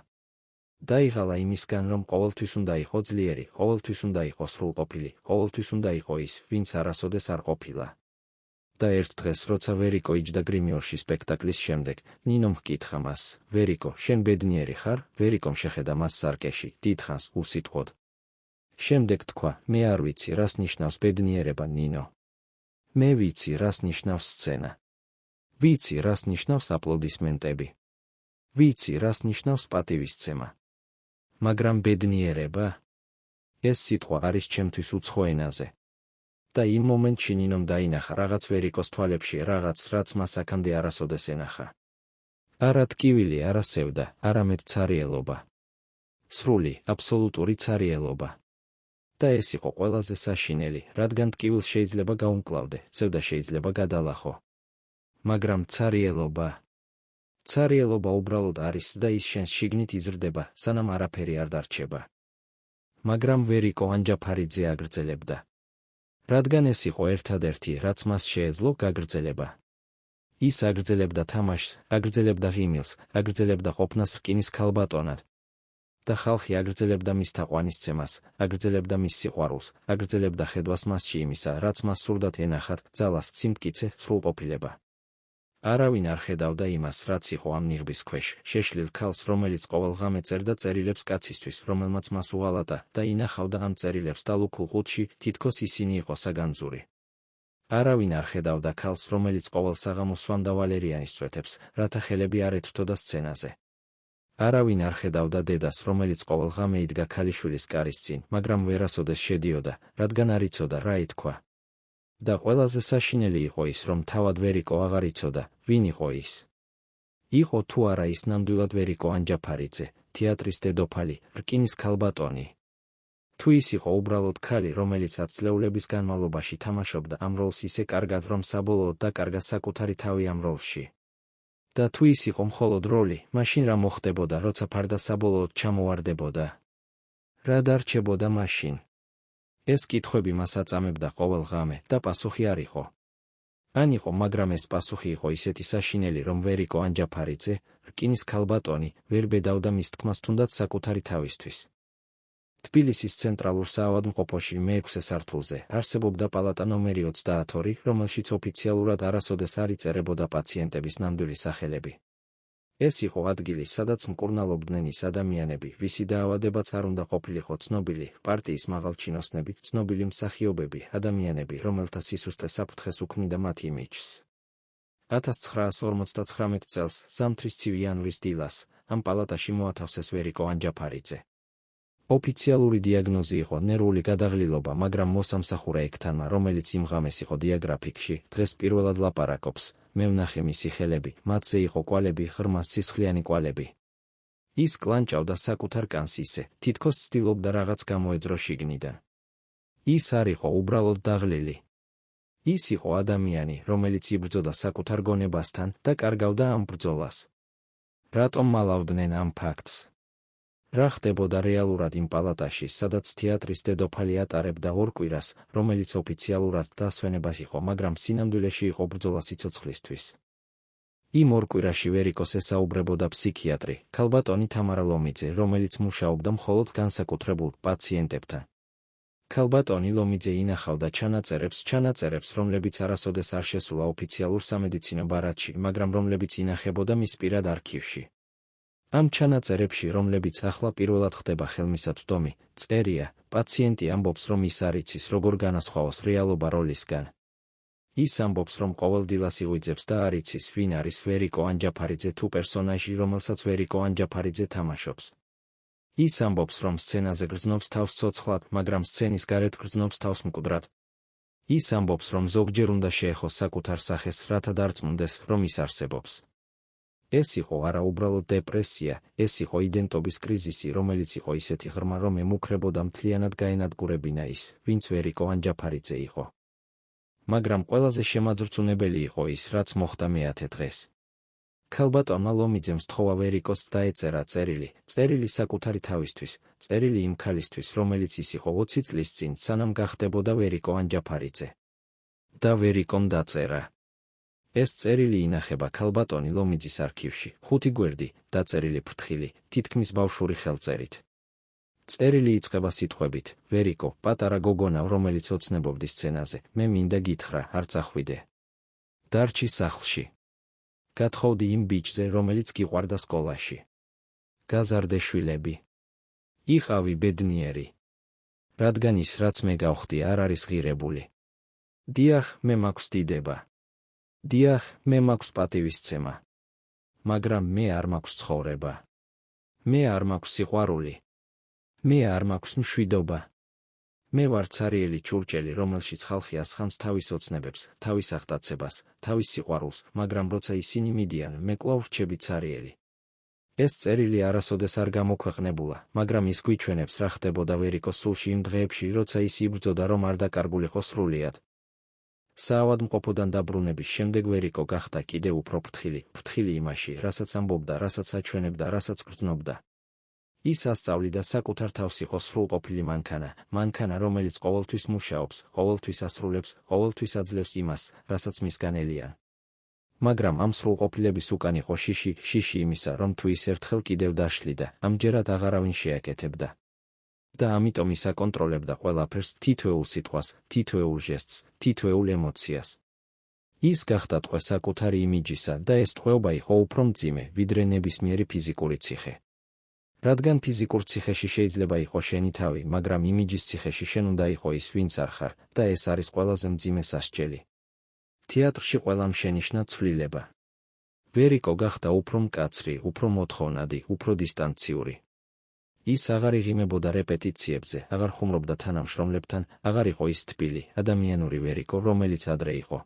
დაიღალა იმისგან, რომ ყოველთვის უნდა იყო ძლიერი, ყოველთვის უნდა იყო სრულყოფილი, ყოველთვის უნდა იყო ის, ვინც არასოდეს არ ყოფილა. და ერთ დღეს, როცა ვერიკო იჯდა გრიმიორში სპექტაკლის შემდეგ, ნინომ ჰკითხა მას, ვერიკო, შენ ბედნიერი ხარ? ვერიკომ შეხედა მას სარკეში, დიდხანს, უსიტყვოდ. შემდეგ თქვა, მე არ ვიცი, რას ნიშნავს ბედნიერება, ნინო. მე ვიცი, რას ნიშნავს სცენა. ვიცი, რას ნიშნავს აპლოდისმენტები. ვიცი, რას ნიშნავს პატივისცემა. მაგრამ ბედნიერება? ეს სიტყვა არის ჩემთვის უცხო ენაზე. და იმ მომენტში ნინომ დაინახა რაღაც ვერიკოს თვალებში, რაღაც, რაც მას აქამდე არასოდეს ენახა. არა ტკივილი, არა სევდა, არამედ ცარიელობა. სრული, აბსოლუტური ცარიელობა. და ეს იყო ყველაზე საშინელი, რადგან ტკივილს შეიძლება გაუმკლავდე, სევდა შეიძლება გადალახო. მაგრამ ცარიელობა. ცარიელობა უბრალოდ არის და ის შენს შიგნით იზრდება, სანამ არაფერი არ დარჩება. მაგრამ ვერიკო ანჯაფარიძე აგრძელებდა. რადგან ეს იყო ერთადერთი, რაც მას შეეძლო გაგრძელება. ის აგრძელებდა თამაშს, აგრძელებდა ღიმილს, აგრძელებდა ყოფნას რკინის ქალბატონად. და ხალხი აგრძელებდა მის თაყვანისცემას, აგრძელებდა მის სიყვარულს, აგრძელებდა ხედვას მასში იმისა, რაც მას სურდათ ენახათ, ძალას, სიმტკიცე, სრულყოფილება. არავინ არ ხედავდა იმას, რაც იყო ამ ნიღბის ქვეშ, შეშლილ ქალს, რომელიც ყოველ ღამე წერდა წერილებს კაცისთვის, რომელმაც მას უღალატა და ინახავდა ამ წერილებს დალუქულ ყუთში, თითქოს ისინი იყო საგანძური. არავინ არ ხედავდა ქალს, რომელიც ყოველ საღამოს სვამდა ვალერიანის წვეთებს, რათა ხელები არ ეთრთოდა სცენაზე. არავინ არ ხედავდა დედას, რომელიც ყოველ ღამე იდგა ქალიშვილის კარის წინ, მაგრამ ვერასოდეს შედიოდა, რადგან არ იცოდა რა ითქვა. და ყველაზე საშინელი იყო ის, რომ თავად ვერიკო აღარ იცოდა, ვინ იყო ის. იყო თუ არა ის ნამდვილად ვერიკო ანჯაფარიძე, თეატრის დედოფალი, რკინის ქალბატონი. თუ ის იყო უბრალოდ ქალი, რომელიც 10 წლეულების განმავლობაში თამაშობდა ამ როლს ისე კარგად, რომ საბოლოოდ დაკარგა საკუთარი თავი ამ როლში. და თუ ის იყო მხოლოდ როლი, მაშინ რა მოხდებოდა, როცა ფარდა საბოლოოდ ჩამოვარდებოდა? რა დარჩებოდა მაშინ? ეს კითხვები მას აწამებდა ყოველ ღამე და პასუხი არ იყო. ან იყო, მაგრამ ეს პასუხი იყო ისეთი საშინელი, რომ ვერიკო ანჯაფარიძე, რკინის ქალბატონი, ვერ ბედავდა მის თქმას თუნდაც საკუთარი თავისთვის. თბილისის ცენტრალურ საავადმყოფოში მე-6 სართულზე არსებობდა პალატა ნომერი 32, რომელშიც ოფიციალურად არასოდეს არ იწერებოდა პაციენტების ნამდვილი სახელები. ეს იყო ადგილი, სადაც მკურნალობდნენ ის ადამიანები, ვისი დაავადებაც არ უნდა ყოფილიყო ცნობილი, პარტიის მაღალჩინოსნები, ცნობილი მსახიობები, ადამიანები, რომელთა სისუსტე საფრთხეს უქმნიდა მათ იმიჯს. 1959 წელს, ზამთრის ცივი იანვრის დილას, ამ პალატაში მოათავსეს ვერიკო ანჯაფარიძე. ოფიციალური დიაგნოზი იყო ნერვული გადაღლილობა, მაგრამ მოსამსახურე ექთანმა, რომელიც იმ ღამეს იყო დიაგრაფიკში, დღეს პირველად ლაპარაკობს, მე ვნახე მისი ხელები, მათზე იყო კვალები, ღრმა სისხლიანი კვალები. ის კლანჭავდა საკუთარ კანს ისე, თითქოს ცდილობდა რაღაც გამოეძრო შიგნიდან. ის არ იყო უბრალოდ დაღლილი. ის იყო ადამიანი, რომელიც იბრძოდა საკუთარ გონებასთან და კარგავდა ამ ბრძოლას. რატომ მალავდნენ ამ ფაქტს? რა ხდებოდა რეალურად იმ პალატაში, სადაც თეატრის დედოფალი ატარებდა ორ კვირას, რომელიც ოფიციალურად დასვენებას იყო, მაგრამ სინამდვილეში იყო ბრძოლა სიცოცხლისთვის. იმ ორ კვირაში ვერიკოს ესაუბრებოდა ფსიქიატრი, ქალბატონი თამარა ლომიძე, რომელიც მუშაობდა მხოლოდ განსაკუთრებულ პაციენტებთან. ქალბატონი ლომიძე ინახავდა ჩანაწერებს, რომლებიც არასოდეს არ შესულა ოფიციალურ სამედიცინო ბარათში, მაგრამ რომლებიც ინახებოდა მის პირად არქივში. ამ ჩანაწერებში, რომლებიც ახლა პირველად ხდება ხელმისაწვდომი, წერია, პაციენტი ამბობს, რომ ის არ იცის, როგორ განასხვაოს რეალობა როლისგან. ის ამბობს, რომ ყოველდილას იღვიძებს და არ იცის, ვინ არის ვერიკო ანჯაფარიძე თუ პერსონაჟი, რომელსაც ვერიკო ანჯაფარიძე თამაშობს. ის ამბობს, რომ სცენაზე გრძნობს თავს ცოცხლად, მაგრამ სცენის გარეთ გრძნობს თავს მკვდრად. ის ამბობს, რომ ზოგჯერ უნდა შეეხოს საკუთარ სახეს, რათა დარწმუნდეს, რომ ის არსებობს. ეს იყო არა უბრალოდ დეპრესია, ეს იყო იდენტობის კრიზისი, რომელიც იყო ისეთი ღრმა, რომ ემუქრებოდა მთლიანად გაენადგურებინა ის, ვინც ვერიკო ანჯაფარიძე იყო. მაგრამ ყველაზე შემაძრწუნებელი იყო ის, რაც მოხდა მეათე დღეს. ქალბატონმა ლომიძემ სთხოვა ვერიკოს დაეწერა წერილი საკუთარი თავისთვის, წერილი იმ ქალისთვის, რომელიც ის იყო 20 წლის წინ, სანამ გახდებოდა ვერიკო ანჯაფარიძე. და ვერიკომ დაწერა. ეს წერილი ინახება ქალბატონი ლომიძის არქივში, 5 გვერდი, დაწერილი ფრთხილი, თითქმის ბავშვური ხელწერით. წერილი იწყება სიტყვებით: ვერიკო, პატარა გოგონა, რომელიც ოცნებობდი სცენაზე, მე მინდა გითხრა, არ წახვიდე. დარჩი სახლში. გათხოვდი იმ ბიჭზე, რომელიც გიყვარდა სკოლაში. გაზარდე შვილები. იყავი ბედნიერი. რადგან ის, რაც მე გავხდი, არ არის ღირებული. დიახ, მე მაქვს დიდება. დიახ, მე მაქვს პატივისცემა. მაგრამ მე არ მაქვს ცხოვრება. მე არ მაქვს სიყვარული. მე არ მაქვს მშვიდობა. მე ვარ ცარიელი ჭურჭელი, რომელშიც ხალხი ასხამს თავის ოცნებებს, თავის აღტაცებას, თავის სიყვარულს, მაგრამ როცა ისინი მიდიან, მე კვლავ რჩები ცარიელი. ეს წერილი არასოდეს არ გამოქვეყნებულა, მაგრამ ის გვიჩვენებს, რა ხდებოდა ვერიკოს სულში იმ დღეებში, როცა ის იბრძოდა, რომ არ დაკარგულიყო სრულიად. საავადმყოფოდან დაბრუნების შემდეგ ვერიკო გახდა კიდევ უფრო ფრთხილი იმაში, რასაც ამბობდა, რასაც აჩვენებდა, რასაც გრძნობდა. ის ასწავლიდა საკუთარ თავს იყო სრულყოფილი მანქანა, რომელიც ყოველთვის მუშაობს, ყოველთვის ასრულებს, ყოველთვის აძლევს იმას, რასაც მისგან ელიან. მაგრამ ამ სრულყოფილების უკან იყო შიში იმისა, რომ თუ ის ერთხელ კიდევ დაშლიდა, ამჯერად აღარავინ შეაკეთებდა. და ამიტომ ის აკონტროლებდა ყველაფერს, თითოეულ სიტყვას, თითოეულ ჟესტს, თითოეულ ემოციას. ის გახდა ტყვე საკუთარი იმიჯისა და ეს ტყვეობა იყო უფრო მძიმე, ვიდრე ნებისმიერი ფიზიკური ციხე. რადგან ფიზიკურ ციხეში შეიძლება იყო შენი თავი, მაგრამ იმიჯის ციხეში შენ უნდა იყო ის, ვინც არ ხარ, და ეს არის ყველაზე მძიმე სასჯელი. თეატრში ყველამ შენიშნა ცვლილება. ვერიკო გახდა უფრო მკაცრი, უფრო მოთხოვნადი, უფრო დისტანციური. ის აღარ იღიმებოდა რეპეტიციებზე, აღარ ხუმრობდა თანამშრომლებთან, აღარ იყო ის თბილი, ადამიანური ვერიკო, რომელიც ადრე იყო.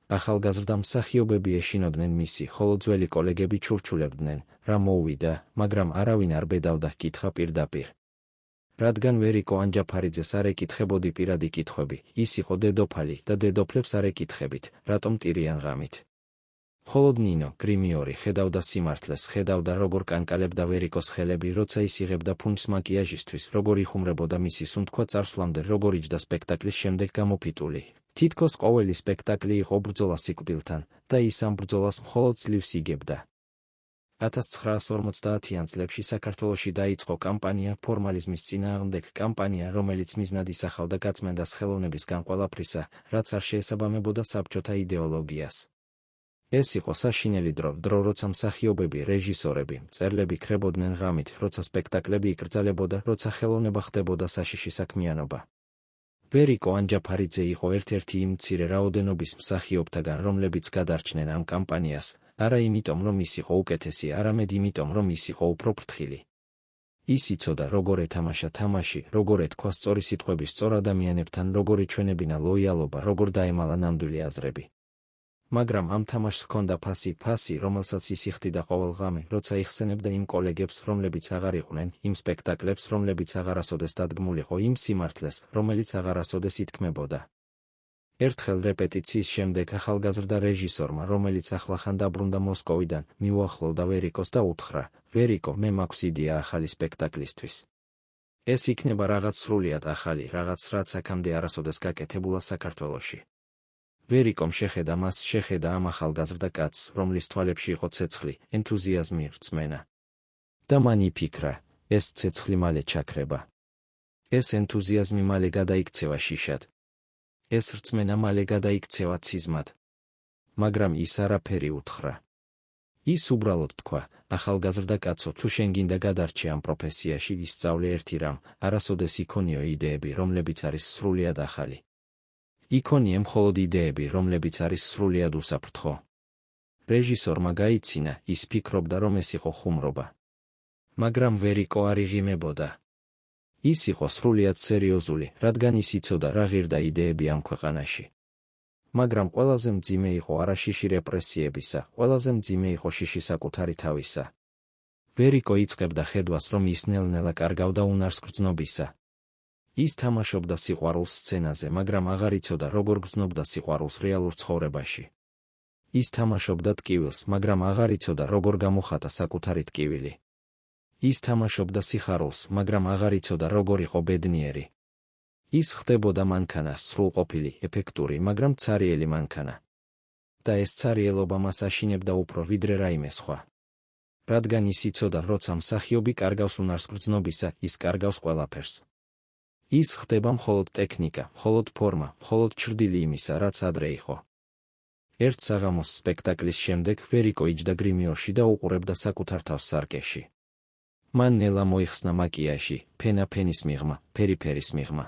ახალგაზრდა მსახიობები ეშინოდნენ მისი, ხოლო ძველი კოლეგები ჩურჩულებდნენ, რა მოუვიდა, მაგრამ არავინ არ ბედავდა კითხა პირდაპირ. რადგან ვერიკო ანჯაფარიძეს არ ეკითხებოდი პირადი კითხვები, ის იყო დედოფალი და დედოფლებს არ ეკითხებით, რატომ ტირიან ღამით. მხოლოდ ნინო გრიმიორი ხედავდა სიმართლეს, ხედავდა როგორ კანკალებდა ვერიკოს ხელები, როცა ის იღებდა ფუნჯს მაკიაჟისთვის, როგორ იხუმრებოდა მისი სუნთქვა წარსვლამდე, როგორ იჯდა სპექტაკლის შემდეგ გამოფიტული. თითქოს ყოველი სპექტაკლი იყო ბრძოლა სიკვდილთან, და ის ამ ბრძოლას მხოლოდ ძლივს იგებდა. 1950-იან წლებში საქართველოში დაიწყო კამპანია ფორმალიზმის წინააღმდეგ, კამპანია, რომელიც მიზნად ისახავდა გაწმენდას ხელოვნების განყოლაფრისა, რაც არ შეესაბამებოდა საბჭოთა იდეოლოგიას. ეს იყო საშინელი დრო, როცა მსახიობები, რეჟისორები, მწერლები ქრებოდნენ ღამით, როცა სპექტაკლები იკრძალებოდა, როცა ხელოვნება ხდებოდა საშიში საქმიანობა. ვერიკო ანჯაფარიძე იყო ერთ-ერთი იმ მცირე რაოდენობის მსახიობთაგან, რომლებიც გადარჩნენ ამ კამპანიას, არა იმიტომ, რომ ის იყო უკეთესი, არამედ იმიტომ, რომ ის იყო უფრო ფრთხილი. ის იცოდა, როგორ ეთამაშა თამაში, როგორ ეთქვა სწორი სიტყვები სწორ ადამიანებთან, როგორ ეჩვენებინა ლოიალობა, როგორ დაემალა ნამდვილი აზრები. მაგრამ ამ თამაშს ჰქონდა ფასი, რომელსაც ის იხდიდა ყოველ ღამე, როცა იხსენებდა იმ კოლეგებს, რომლებიც აღარ იყვნენ, იმ სპექტაკლებს, რომლებიც აღარასოდეს დადგმულიყო, იმ სიმართლეს, რომელიც აღარასოდეს ითქმებოდა. ერთხელ რეპეტიციის შემდეგ ახალგაზრდა რეჟისორმა, რომელიც ახლახან დაბრუნდა მოსკოვიდან, მიუახლოვდა ვერიკოს და უთხრა: ვერიკო, მე მაქვს იდეა ახალი სპექტაკლისთვის. ეს იქნება რაღაც სრულიად ახალი, რაღაც, რაც აქამდე არასოდეს გაკეთებულა საქართველოში. ვერიკომ შეხედა ამ ახალგაზრდა კაცს, რომლის თვალებში იყო ცეცხლი, ენთუზიაზმი, რწმენა. და მან იფიქრა, ეს ცეცხლი მალე ჩაქრება. ეს ენთუზიაზმი მალე გადაიქცევა შიშად. ეს რწმენა მალე გადაიქცევა ციზმად. მაგრამ ის არაფერი უთხრა. ის უბრალოდ თქვა: ახალგაზრდა კაცო, თუ შენ გინდა გადარჩე ამ პროფესიაში, ისწავლე ერთი რამ, არასოდეს იქონიო იდეები, რომლებიც არის სრულიად ახალი. იქონია მხოლოდ იდეები, რომლებიც არის სრულიად უსაფრთხო. რეჟისორმა გაიცინა, ის ფიქრობდა, რომ ეს იყო ხუმრობა. მაგრამ ვერიკო არ იღიმებოდა. ის იყო სრულიად სერიოზული, რადგან ის იცოდა, რა ღირდა იდეები ამ ქვეყანაში. მაგრამ ყველაზე მძიმე იყო არა შიში რეპრესიებისა, ყველაზე მძიმე იყო შიში საკუთარი თავისა. ვერიკო იწყებდა ხედვას, რომ ის ნელ-ნელა კარგავდა უნარს გრძნობისა. ის თამაშობდა სიყვარულს სცენაზე, მაგრამ აღარ იცოდა, როგორ გრძნობდა სიყვარულს რეალურ ცხოვრებაში. ის თამაშობდა ტკივილს, მაგრამ აღარ იცოდა, როგორ გამოხატა საკუთარი ტკივილი. ის თამაშობდა სიხარულს, მაგრამ აღარ იცოდა, როგორ იყო ბედნიერი. ის ხდებოდა მანქანა, სრულყოფილი, ეფექტური, მაგრამ ცარიელი მანქანა. და ეს ცარიელობა მას აშინებდა უფრო ვიდრე რაიმე სხვა. რადგან ის იცოდა, როცა მსახიობი კარგავს უნარს გრძნობისა, ის კარგავს ყველაფერს. ის ხდება მხოლოდ ტექნიკა, მხოლოდ ფორმა, მხოლოდ ჩრდილი იმისა, რაც ადრე იყო. ერთ საღამოს სპექტაკლის შემდეგ ვერიკო იჯდა გრიმიორში და უყურებდა საკუთარ თავს სარკეში. მან ნელა მოიხსნა მაკიაჟი, ფენა ფენის მიღმა, ფერი ფერის მიღმა.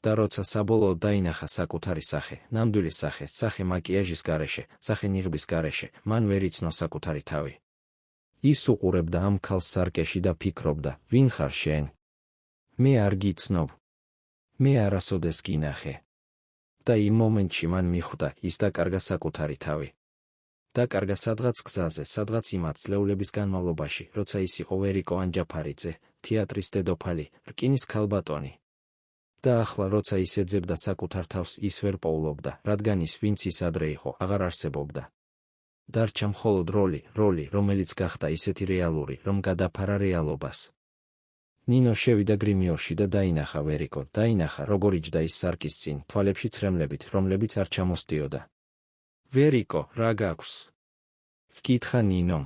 და როცა საბოლოოდ დაინახა საკუთარი სახე, ნამდვილი სახე, სახე მაკიაჟის გარეშე, სახე ნიღბის გარეშე, მან ვერ იცნო საკუთარი თავი. ის უყურებდა ამ ქალს სარკეში და ფიქრობდა, ვინ ხარ შენ? მე არ გიცნობ. მე არასოდეს გინახე. და იმ მომენტში მან მიხვდა, ის დაკარგა საკუთარი თავი. დაკარგა სადღაც გზაზე, სადღაც იმ ათწლეულების განმავლობაში, როცა ის იყო ვერიკო ანჯაფარიძე, თეატრის დედოფალი, რკინის ქალბატონი. და ახლა, როცა ის ეძებდა საკუთარ თავს, ის ვერ პოულობდა, რადგან ის, ვინც ის ადრე იყო, აღარ არსებობდა. დარჩა მხოლოდ როლი, რომელიც გახდა ისეთი რეალური, რომ გადაფარა რეალობას. ნინო შევიდა გრიმიორში და დაინახა ვერიკო, დაინახა, როგორ იჯდა ის სარკის წინ, თვალებში ცრემლებით, რომლებიც არ ჩამოსდიოდა. ვერიკო, რა გაქვს? ვკითხა ნინომ.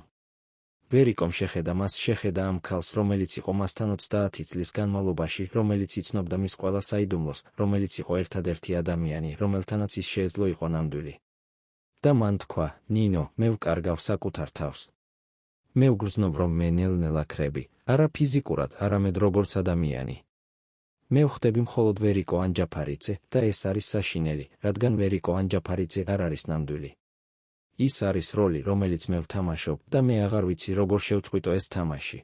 ვერიკომ შეხედა მას, შეხედა ამ ქალს, რომელიც იყო მასთან 30 წლის განმავლობაში, რომელიც იცნობდა მის ყველა საიდუმლოს, რომელიც იყო ერთადერთი ადამიანი, რომელთანაც ის შეეძლო იყო ნამდვილი. და მან თქვა, ნინო, მე ვკარგავ საკუთარ თავს. მე ვგრძნობ, რომ მე ნელ-ნელა ქრები, არა ფიზიკურად, არამედ როგორც ადამიანი. მე ვხდები მხოლოდ ვერიკო ანჯაფარიძე და ეს არის საშინელი, რადგან ვერიკო ანჯაფარიძე არ არის ნამდვილი. ის არის როლი, რომელიც მე ვთამაშობ და მე აღარ ვიცი, როგორ შევწყვიტო ეს თამაში.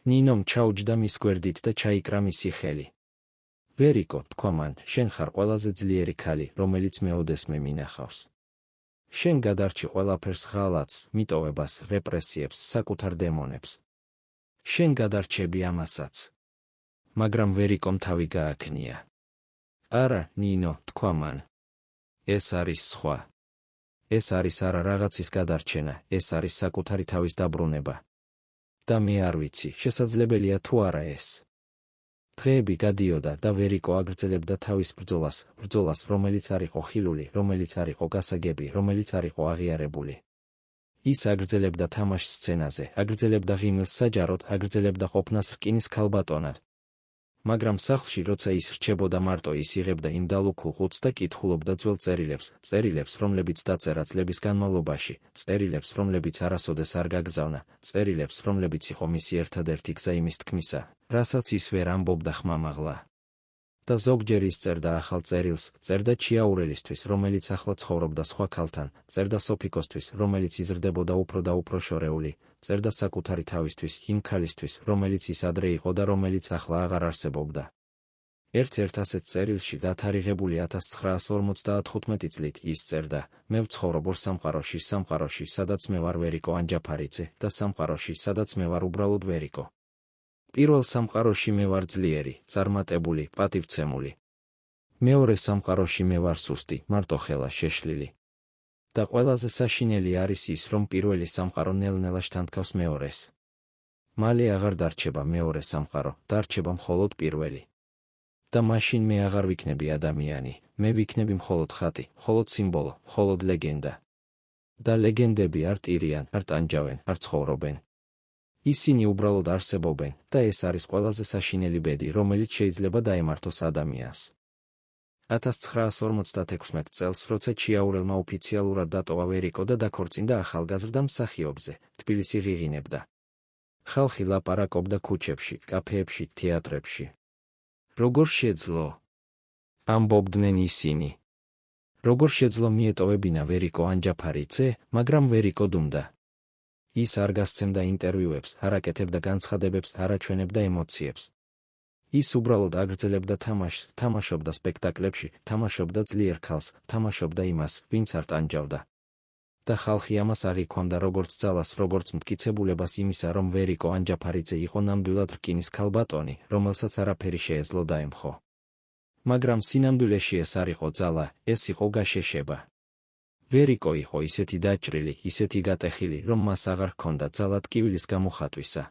ნინომ ჩაუჯდა მის გვერდით და ჩაიკრა მისი ხელი. ვერიკო, თქვა მან, შენ ხარ ყველაზე ძლიერი ქალი, რომელიც მე ოდესმე მინახავს. შენ გადარჩი ყველაფერს, ღალატს, მიტოვებას, რეპრესიებს, საკუთარ დემონებს. შენ გადარჩები ამასაც. მაგრამ ვერიკომ თავი გააქნია. არა, ნინო, თქვა მან. ეს არის სხვა. ეს არის არა რაღაცის გადარჩენა, ეს არის საკუთარი თავის დაბრუნება. და მე არ ვიცი, შესაძლებელია თუ არა ეს. დღეები გადიოდა და ვერიკო აგრძელებდა თავის ბრძოლას, რომელიც არ იყო ხილული, რომელიც არ იყო გასაგები, რომელიც არ იყო აღიარებული. ის აგრძელებდა თამაშს სცენაზე, აგრძელებდა ღიმილს საჯაროდ, აგრძელებდა ყოფნას რკინის ქალბატონად. მაგრამ სახლში, როცა ის რჩებოდა მარტო, ის იღებდა იმ დალუქულ ყუთს და კითხულობდა ძველ წერილებს, რომლებიც დაწერა წლების განმავლობაში, წერილებს, რომლებიც არასოდეს არ გაგზავნა, წერილებს, რომლებიც იყო მისი ერთადერთი გზა იმის თქმისა, რასაც ის ვერ ამბობდა ხმამაღლა. და ზოგჯერ ის წერდა ახალ წერილს, წერდა ჩიაურელისთვის, რომელიც ახლა ცხოვრობდა სხვა ქალთან, წერდა სოფიკოსთვის, რომელიც იზრდებოდა უფრო და უფრო შორეული, წერდა საკუთარი თავისთვის, იმ ქალისთვის, რომელიც ის ადრე იყო და რომელიც ახლა აღარ არსებობდა. ერთ-ერთ ასეთ წერილში, დათარიღებული 1955 წლით, ის წერდა, მე ვცხოვრობ ორ სამყაროში, სადაც მე ვარ ვერიკო ანჯაფარიძე და სამყაროში, სადაც მე ვარ უბრალოდ ვერიკო. პირველ სამყაროში მე ვარ ძლიერი, წარმატებული, პატივცემული. მეორე სამყაროში მე ვარ სუსტი, მარტოხელა, შეშლილი. და ყველაზე საშინელი არის ის, რომ პირველი სამყარო ნელ-ნელა შთანთქავს მეორეს. მალე აღარ დარჩება მეორე სამყარო, დარჩება მხოლოდ პირველი. და მაშინ მე აღარ ვიქნები ადამიანი, მე ვიქნები მხოლოდ ხატი, მხოლოდ სიმბოლო, მხოლოდ ლეგენდა. და ლეგენდები არ ტირიან, არ ტანჯავენ, არ ცხოვრობენ. ისინი უბრალოდ არსებობენ და ეს არის ყველაზე საშინელი ბედი, რომელიც შეიძლება დაემართოს ადამიანს. 1956 წელს, როცა ჩიაურელმა ოფიციალურად დატოვა ვერიკო და დაქორწინდა ახალგაზრდა მსახიობზე, თბილისი ღიღინებდა. ხალხი ლაპარაკობდა ქუჩებში, კაფეებში, თეატრებში. როგორ შეძლო? ამბობდნენ ისინი. როგორ შეძლო მიეტოვებინა ვერიკო ანჯაფარიძე, მაგრამ ვერიკო დუმდა. ის არ გასცემდა ინტერვიუებს, არ აკეთებდა განცხადებებს, არ აჩვენებდა ემოციებს. ის უბრალოდ აგრძელებდა თამაშს, თამაშობდა სპექტაკლებში, თამაშობდა ძლიერ ქალს, თამაშობდა იმას, ვინც არ ტანჯავდა. და ხალხი ამას აღიქვამდა როგორც ძალას, როგორც მტკიცებულებას იმისა, რომ ვერიკო ანჯაფარიძე იყო ნამდვილად რკინის ქალბატონი, რომელსაც არაფერი შეეძლო დაემხო. მაგრამ სინამდვილეში ეს არ იყო ძალა, ეს იყო გაშეშება. ვერიკო იყო ისეთი დაჭრილი, ისეთი გატეხილი, რომ მას აღარ ჰქონდა ძალა ტკივილის გამოხატვისა.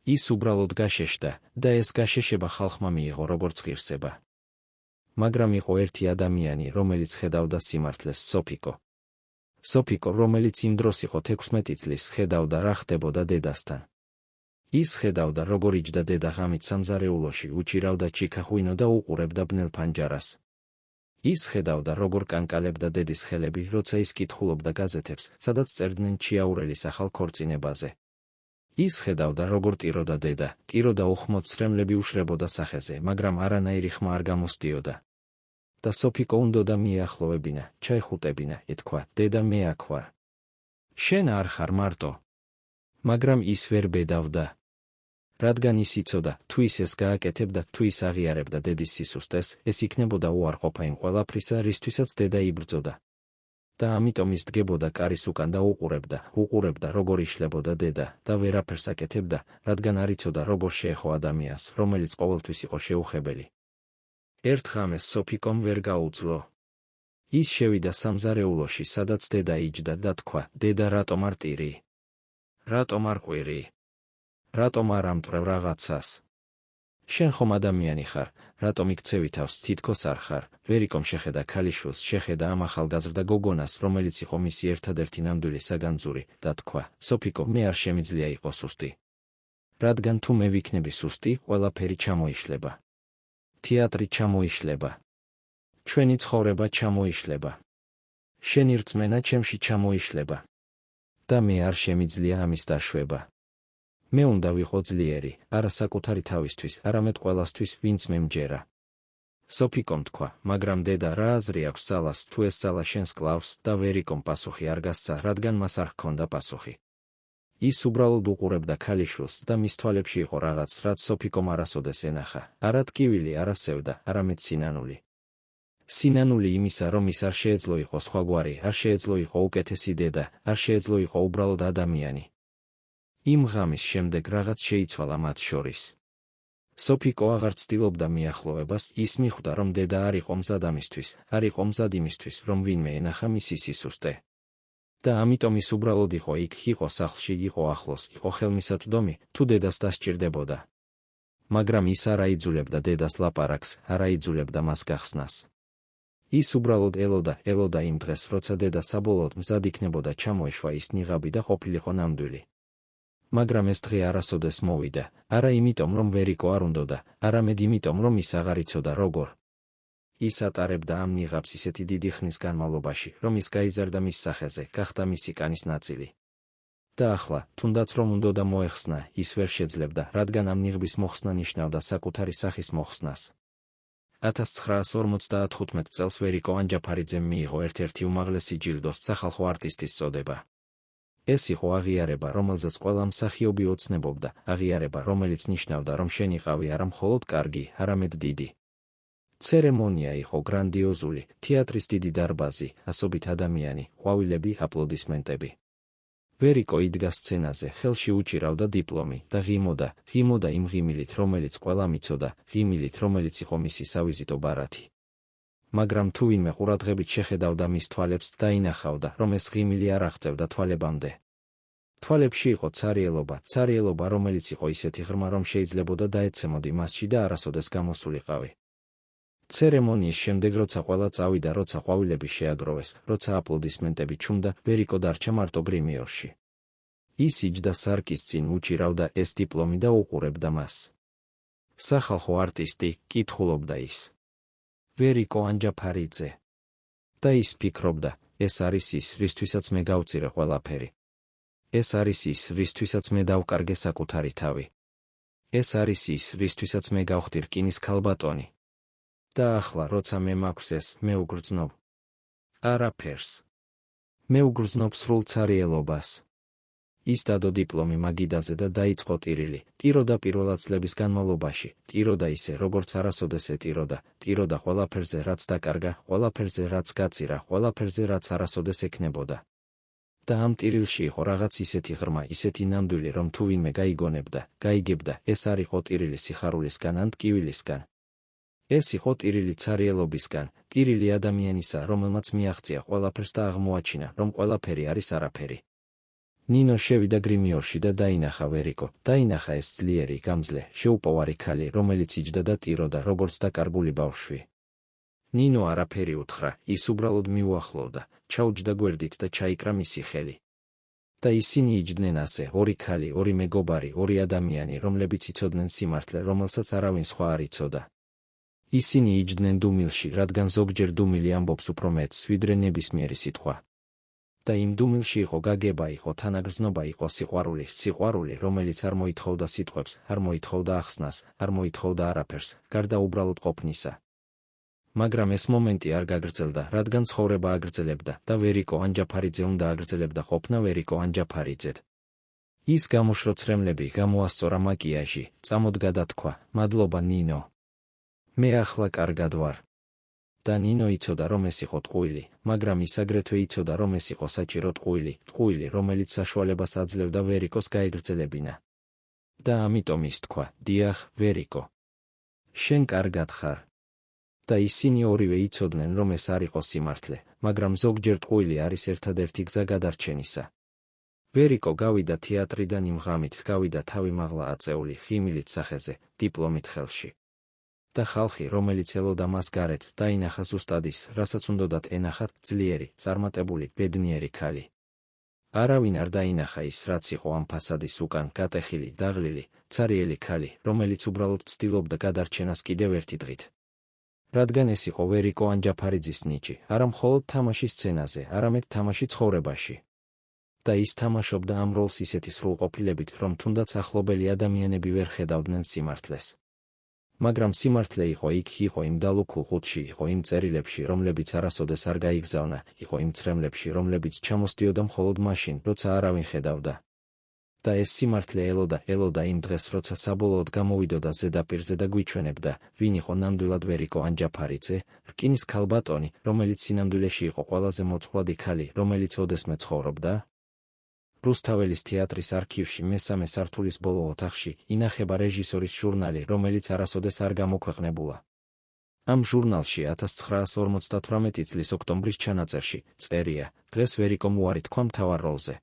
ის უბრალოდ გაშეშდა და ეს გაშეშება ხალხმა მიიღო როგორც ღირსება. მაგრამ იყო ერთი ადამიანი, რომელიც ხედავდა სიმართლეს, სოფიკო. სოფიკო, რომელიც იმ დროს იყო 16 წლის, ხედავდა რა ხდებოდა დედასთან. ის ხედავდა როგორ იჯდა დედა ღამით სამზარეულოში, უჭირავდა ჩიქახვინო და უყურებდა ბნელ ფანჯარას. ის ხედავდა როგორ კანკალებდა დედის ხელები, როცა ის კითხულობდა გაზეთებს, სადაც წერდნენ ჩიაურელის ახალ ქორწინებაზე. ის ხედავდა როგორ ტიროდა დედა, ტიროდა უხმოდ სრემლები უშრებოდა სახეზე, მაგრამ არანაირი ხმა არ გამოსდიოდა. და სოფიკო უნდოდა მიეახლოვებინა, ჩაეხუტებინა, ეთქვა, დედა მე აქ ვარ. შენ არ ხარ მარტო. მაგრამ ის ვერ ბედავდა. რადგან ის იცოდა, თუ ის ეს გააკეთებდა, თუ ის აღიარებდა დედის სისუსტეს, ეს იქნებოდა უარყოფა იმ ყველაფრისა, რისთვისაც დედა იბრძოდა. და ამიტომ ის დგებოდა კარის უკან და უყურებდა როგორ იშლებოდა დედა და ვერაფერს აკეთებდა, რადგან არ იცოდა როგორ შეეხო ადამიანს, რომელიც ყოველთვის იყო შეუხებელი. ერთ ღამეს სოფიკომ ვერ გაუძლო. ის შევიდა სამზარეულოში, სადაც დედა იჯდა და თქვა, დედა რატომ არ ტირი? რატომ არ ყვირი? რატომ არ ამტვრევ რაღაცას? შენ ხომ ადამიანი ხარ, რატომ იქცევი თავს, თითქოს არ ხარ? ვერიკომ შეხედა ქალიშვილს, შეხედა ამ ახალგაზრდა გოგონას, რომელიც იყო მისი ერთადერთი ნამდვილი საგანძური, და თქვა, სოფიკო, მე არ შემიძლია იყო სუსტი. რადგან თუ მე ვიქნები სუსტი, ყველაფერი ჩამოიშლება. თეატრი ჩამოიშლება. ჩვენი ცხოვრება ჩამოიშლება. შენი რწმენა ჩემში ჩამოიშლება. და მე არ შემიძლია ამის დაშვება. მე უნდა ვიყო ძლიერი, არა საკუთარი თავისთვის, არამედ ყველასთვის, ვინც მე მჯერა. სოფიკომ თქვა, მაგრამ დედა რა აზრი აქვს ძალას, თუ ეს ძალა შენს კლავს, და ვერიკომ პასუხი არ გასცა, რადგან მას არ ჰქონდა პასუხი. ის უბრალოდ უყურებდა ქალიშვილს და მის თვალებში იყო რაღაც, რაც სოფიკომ არასოდეს ენახა, არა ტკივილი, არა სევდა, არამედ სინანული. სინანული იმისა, რომ ის არ შეეძლო იყო სხვაგვარი, არ შეეძლო იყო უკეთესი დედა, არ შეეძლო იყო უბრალოდ ადამიანი. იმ ღამის შემდეგ რაღაც შეიცვალა მათ შორის. სოფიკო აღარ ცდილობდა მიახლოვებას, ის მიხვდა, რომ დედა არ იყო მზად ამისთვის, არ იყო მზად იმისთვის, რომ ვინმე ენახა მისი სისუსტე. და ამიტომ ის უბრალოდ იყო იქ, იყო სახლში, იყო ახლოს, იყო ხელმისაწვდომი, თუ დედას დასჭირდებოდა. მაგრამ ის არ აიძულებდა დედას ლაპარაკს, არ აიძულებდა მას გახსნას. ის უბრალოდ ელოდა იმ დღეს, როცა დედა საბოლოოდ მზად იქნებოდა ჩამოეშვა ის ნიღაბი და ყოფილიყო ნამდვილი. მაგრამ ეს დღე არასოდეს მოვიდა, არა იმიტომ, რომ ვერიკო არ უნდოდა, არამედ იმიტომ, რომ ის აღარ იცოდა როგორ. ის ატარებდა ამ ნიღაბს ისეთი დიდი ხნის განმავლობაში, რომ ის გაიზარდა მის სახეზე, გახდა მისი კანის ნაწილი. და ახლა, თუნდაც რომ უნდოდა მოეხსნა, ის ვერ შეძლებდა, რადგან ამ ნიღბის მოხსნა ნიშნავდა საკუთარი სახის მოხსნას. 1955 წელს ვერიკო ანჯაფარიძემ მიიღო ერთ-ერთი უმაღლესი ჯილდოს, სახალხო არტისტის წოდება. ეს იყო აღიარება, რომელზეც ყველა მსახიობი ოცნებობდა, აღიარება, რომელიც ნიშნავდა, რომ შენ იყავი არა მხოლოდ კარგი, არამედ დიდი. ცერემონია იყო გრანდიოზული, თეატრის დიდი დარბაზი, ასობით ადამიანი, ყვავილები, აპლოდისმენტები. ვერიკო იდგა სცენაზე, ხელში უჭირავდა დიპლომი და ღიმოდა იმ ღიმილით, რომელიც ყველა მიცოდა, ღიმილით, რომელიც იყო მისი სავიზიტო ბარათი. მაგრამ თუ ვინმე ყურადღებით შეხედავდა მის თვალებს, დაინახავდა, რომ ეს ღიმილი არ აღწევდა თვალებამდე. თვალებში იყო ცარიელობა, რომელიც იყო ისეთი ღრმა, რომ შეიძლებოდა დაეცემოდი მასში და არასოდეს გამოსულიყავი. ცერემონიის შემდეგ, როცა ყველა წავიდა, როცა ყვავილები შეაგროვეს, როცა აპლოდისმენტები ჩუმდა, ვერიკო დარჩა მარტო გრიმიორში. ის იჯდა სარკის წინ, უჭირავდა ეს დიპლომი და უყურებდა მას. სახალხო არტისტი, კითხულობდა ის. ვერიკო ანჯაფარიძე. და ის ფიქრობდა, ეს არის ის, რისთვისაც მე გავწირე ყველაფერი. ეს არის ის, რისთვისაც მე დავკარგე საკუთარი თავი. ეს არის ის, რისთვისაც მე გავხდი რკინის ქალბატონი. და ახლა, როცა მე მაქვს ეს, მე უგრძნობ. არაფერს. მე უგრძნობ სრულ ცარიელობას. ის დადო დიპლომი მაგიდაზე და დაიწყო ტირილი. ტიროდა პირველად წლების განმავლობაში, ტიროდა ისე, როგორც არასოდეს ეტიროდა, ტიროდა ყველაფერზე, რაც დაკარგა, ყველაფერზე, რაც გაწირა, ყველაფერზე, რაც არასოდეს ექნებოდა. და ამ ტირილში იყო რაღაც ისეთი ღრმა, ისეთი ნამდვილი, რომ თუ ვინმე გაიგონებდა, გაიგებდა, ეს არ იყო ტირილი სიხარულისგან ან ტკივილისგან. ეს იყო ტირილი ცარიელობისგან, ტირილი ადამიანისა, რომელმაც მიაღწია ყველაფერს და აღმოაჩინა, რომ ყველაფერი არის არაფერი. ნინო შევიდა გრიმიორში და დაინახა ვერიკო, დაინახა ეს ძლიერი, გამძლე, შეუპოვარი ქალი, რომელიც იჯდა და ტიროდა, როგორც დაკარგული ბავშვი. ნინო არაფერი უთხრა, ის უბრალოდ მიუახლოვდა, ჩაუჯდა გვერდით და ჩაიკრა მისი ხელი. და ისინი იჯდნენ ასე, ორი ქალი, ორი მეგობარი, ორი ადამიანი, რომლებიც იცოდნენ სიმართლე, რომელსაც არავინ სხვა არ იცოდა. ისინი იჯდნენ დუმილში, რადგან ზოგჯერ დუმილი ამბობს უფრო მეტს, ვიდრე ნებისმიერი სიტყვა. და იმ დუმილში იყო გაგება, იყო თანაგრძნობა, იყო სიყვარული, სიყვარული, რომელიც არ მოითხოვდა სიტყვებს, არ მოითხოვდა ახსნას, არ მოითხოვდა არაფერს, გარდა უბრალოდ ყოფნისა. მაგრამ ეს მომენტი არ გაგრძელდა, რადგან ცხოვრება აგრძელებდა და ვერიკო ანჯაფარიძე უნდა აგრძელებდა ყოფნა ვერიკო ანჯაფარიძედ. ის გამოშრო ცრემლები, გამოასწორა მაკიაჟი, წამოდგა და თქვა, მადლობა ნინო. მე ახლა კარგად ვარ. და ნინო იცოდა, რომ ეს იყო ტყუილი, მაგრამ ის აგრეთვე იცოდა, რომ ეს იყო საჭირო ტყუილი, ტყუილი, რომელიც საშუალებას აძლევდა ვერიკოს გაეგრძელებინა. და ამიტომ ის თქვა, დიახ, ვერიკო. შენ კარგად ხარ. და ისინი ორივე იცოდნენ, რომ ეს არ იყო სიმართლე, მაგრამ ზოგჯერ ტყუილი არის ერთადერთი გზა გადარჩენისა. ვერიკო გავიდა თეატრიდან იმ ღამით, გავიდა თავი მაღლა აწეული, ხიმილით სახეზე, დიპლომით ხელში. და ხალხი, რომელიც ელოდა მას გარეთ, დაინახა ზუსტად ის, რასაც უნდოდათ ენახათ, ძლიერი, წარმატებული, ბედნიერი ქალი. არავინ არ დაინახა ის, რაც იყო ამ ფასადის უკან, გატეხილი, დაღლილი, ცარიელი ქალი, რომელიც უბრალოდ ცდილობდა გადარჩენას კიდევ ერთი დღით. რადგან ეს იყო ვერიკო ანჯაფარიძის ნიჭი, არა მხოლოდ თამაშის სცენაზე, არამედ თამაში ცხოვრებაში. და ის თამაშობდა ამ როლს ისეთი სრულყოფილებით, რომ თუნდაც ახლობელი ადამიანები ვერ ხედავდნენ სიმართლეს. მაგრამ სიმართლე იყო იქ, იყო იმ დალუქულ ხუთში, იყო იმ წერილებში, რომლებიც არასოდეს არ გაიგზავნა, იყო იმ ცრემლებში, რომლებიც ჩამოსდიოდა მხოლოდ მაშინ, როცა არავინ ხედავდა. და ეს სიმართლე ელოდა იმ დღეს, როცა საბოლოოდ გამოვიდოდა ზედაპირზე და გვიჩვენებდა, ვინ იყო ნამდვილად ვერიკო ანჯაფარიძე, რკინის ქალბატონი, რომელიც სინამდვილეში იყო ყველაზე მოწყვლადი ქალი, რომელიც ოდესმე ცხოვრობდა. რუსთაველის თეატრის არქივში მესამე სართულის ბოლო ოთახში ინახება რეჟისორის ჟურნალი, რომელიც არასოდეს არ გამოქვეყნებულა. ამ ჟურნალში 1958 წლის ოქტომბრის ჩანაწერში წერია, დღეს ვერიკომ უარი თქვა მთავარ როლზე.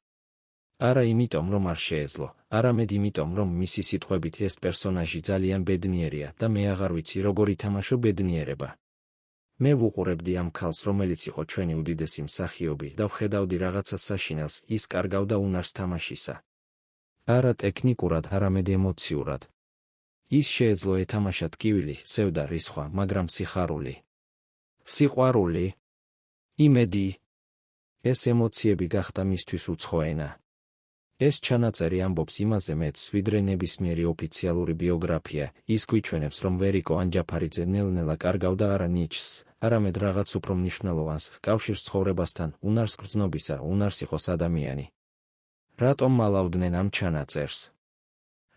არა იმიტომ, რომ არ შეეძლო, არამედ იმიტომ, რომ მისი სიტყვებით ეს პერსონაჟი ძალიან ბედნიერია და მე აღარ ვიცი, როგორ ითამაშო ბედნიერება. მე ვუყურებდი ამ ქალს, რომელიც იყო ჩვენი უდიდესი მსახიობი და ვხედავდი რაღაცა საშინელს, ის კარგავდა უნარს თამაშისა. არა ტექნიკურად, არამედ ემოციურად. ის შეეძლო ეთამაშა ტკივილი, სევდა რისხვა, მაგრამ სიხარული. სიყვარული. იმედი. ეს ემოციები გახდა მისთვის უცხო ენა. ეს ჩანაწერი ამბობს იმაზე მეტს, ვიდრე ნებისმიერი ოფიციალური ბიოგრაფია, ის გვიჩვენებს, რომ ვერიკო ანჯაფარიძე ნელ-ნელა კარგავდა არა ნიჭს, არამედ რაღაც უფრო მნიშვნელოვანს, კავშირს ცხოვრებასთან, უნარს გრძნობისა, უნარს იყოს ადამიანი. რატომ მალავდნენ ამ ჩანაწერს?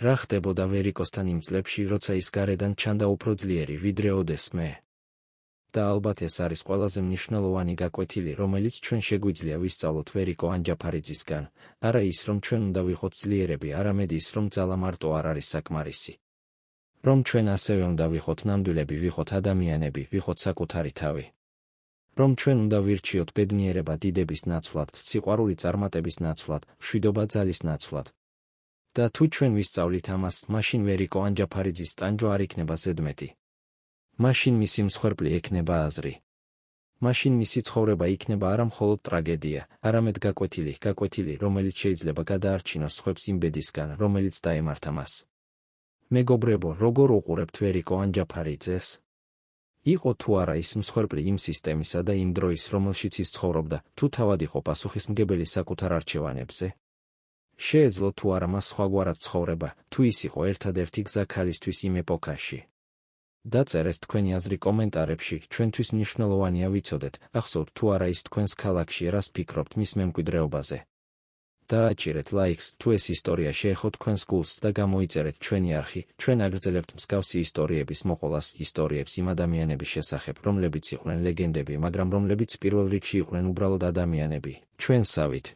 რა ხდებოდა ვერიკოსთან იმ წლებში, როცა ის გარედან ჩანდა უფრო ძლიერი, ვიდრე ოდესმე? და ალბათ ეს არის ყველაზე მნიშვნელოვანი გაკვეთილი, რომელიც ჩვენ შეგვიძლია ვისწავლოთ ვერიკო ანჯაფარიძისგან, არა ის, რომ ჩვენ უნდა ვიყოთ ძლიერები, არამედ ის, რომ ძალა მარტო არ არის საკმარისი. რომ ჩვენ ასევე უნდა ვიყოთ ნამდვილები, ვიყოთ ადამიანები, ვიყოთ საკუთარი თავი. რომ ჩვენ უნდა ვირჩიოთ ბედნიერება დიდების ნაცვლად, სიყვარული წარმატების ნაცვლად, მშვიდობა ძალის ნაცვლად. და თუ ჩვენ ვისწავლით ამას, მაშინ ვერიკო ანჯაფარიძის ტანჯვა არ იქნება ზედმეტი. მაშინ მისი მსხვერპლი ექნება აზრი. მაშინ მისი ცხოვრება იქნება არა მხოლოდ ტრაგედია, არამედ გაკვეთილი, რომელიც შეიძლება გადაარჩინოს სხვებს იმ ბედისგან, რომელიც დაემართა მას. მეგობრებო, როგორ უყურებთ ვერიკო ანჯაფარიძეს? იყო თუ არა ის მსხვერპლი იმ სისტემისა და იმ დროის, რომელშიც ის ცხოვრობდა, თუ თავად იყო პასუხისმგებელი საკუთარ არჩევანებზე? შეეძლო თუ არა მას სხვაგვარად ცხოვრება, თუ ის იყო ერთადერთი გზა ქალისთვის იმ ეპოქაში? დაწერეთ თქვენი აზრი კომენტარებში, ჩვენთვის მნიშვნელოვანია ვიცოდეთ, ახსოვთ თუ არა ის თქვენს ქალაქში რას ფიქრობთ მის მემკვიდრეობაზე. დააჭირეთ ლაიქს, თუ ეს ისტორია შეეხო თქვენს გულს და გამოიწერეთ ჩვენი არხი, ჩვენ აგრძელებთ მსგავსი ისტორიების მოყოლას, ისტორიებს იმ ადამიანების შესახებ, რომლებიც იყვნენ ლეგენდები, მაგრამ რომლებიც პირველ რიგში იყვნენ უბრალოდ ადამიანები, ჩვენსავით.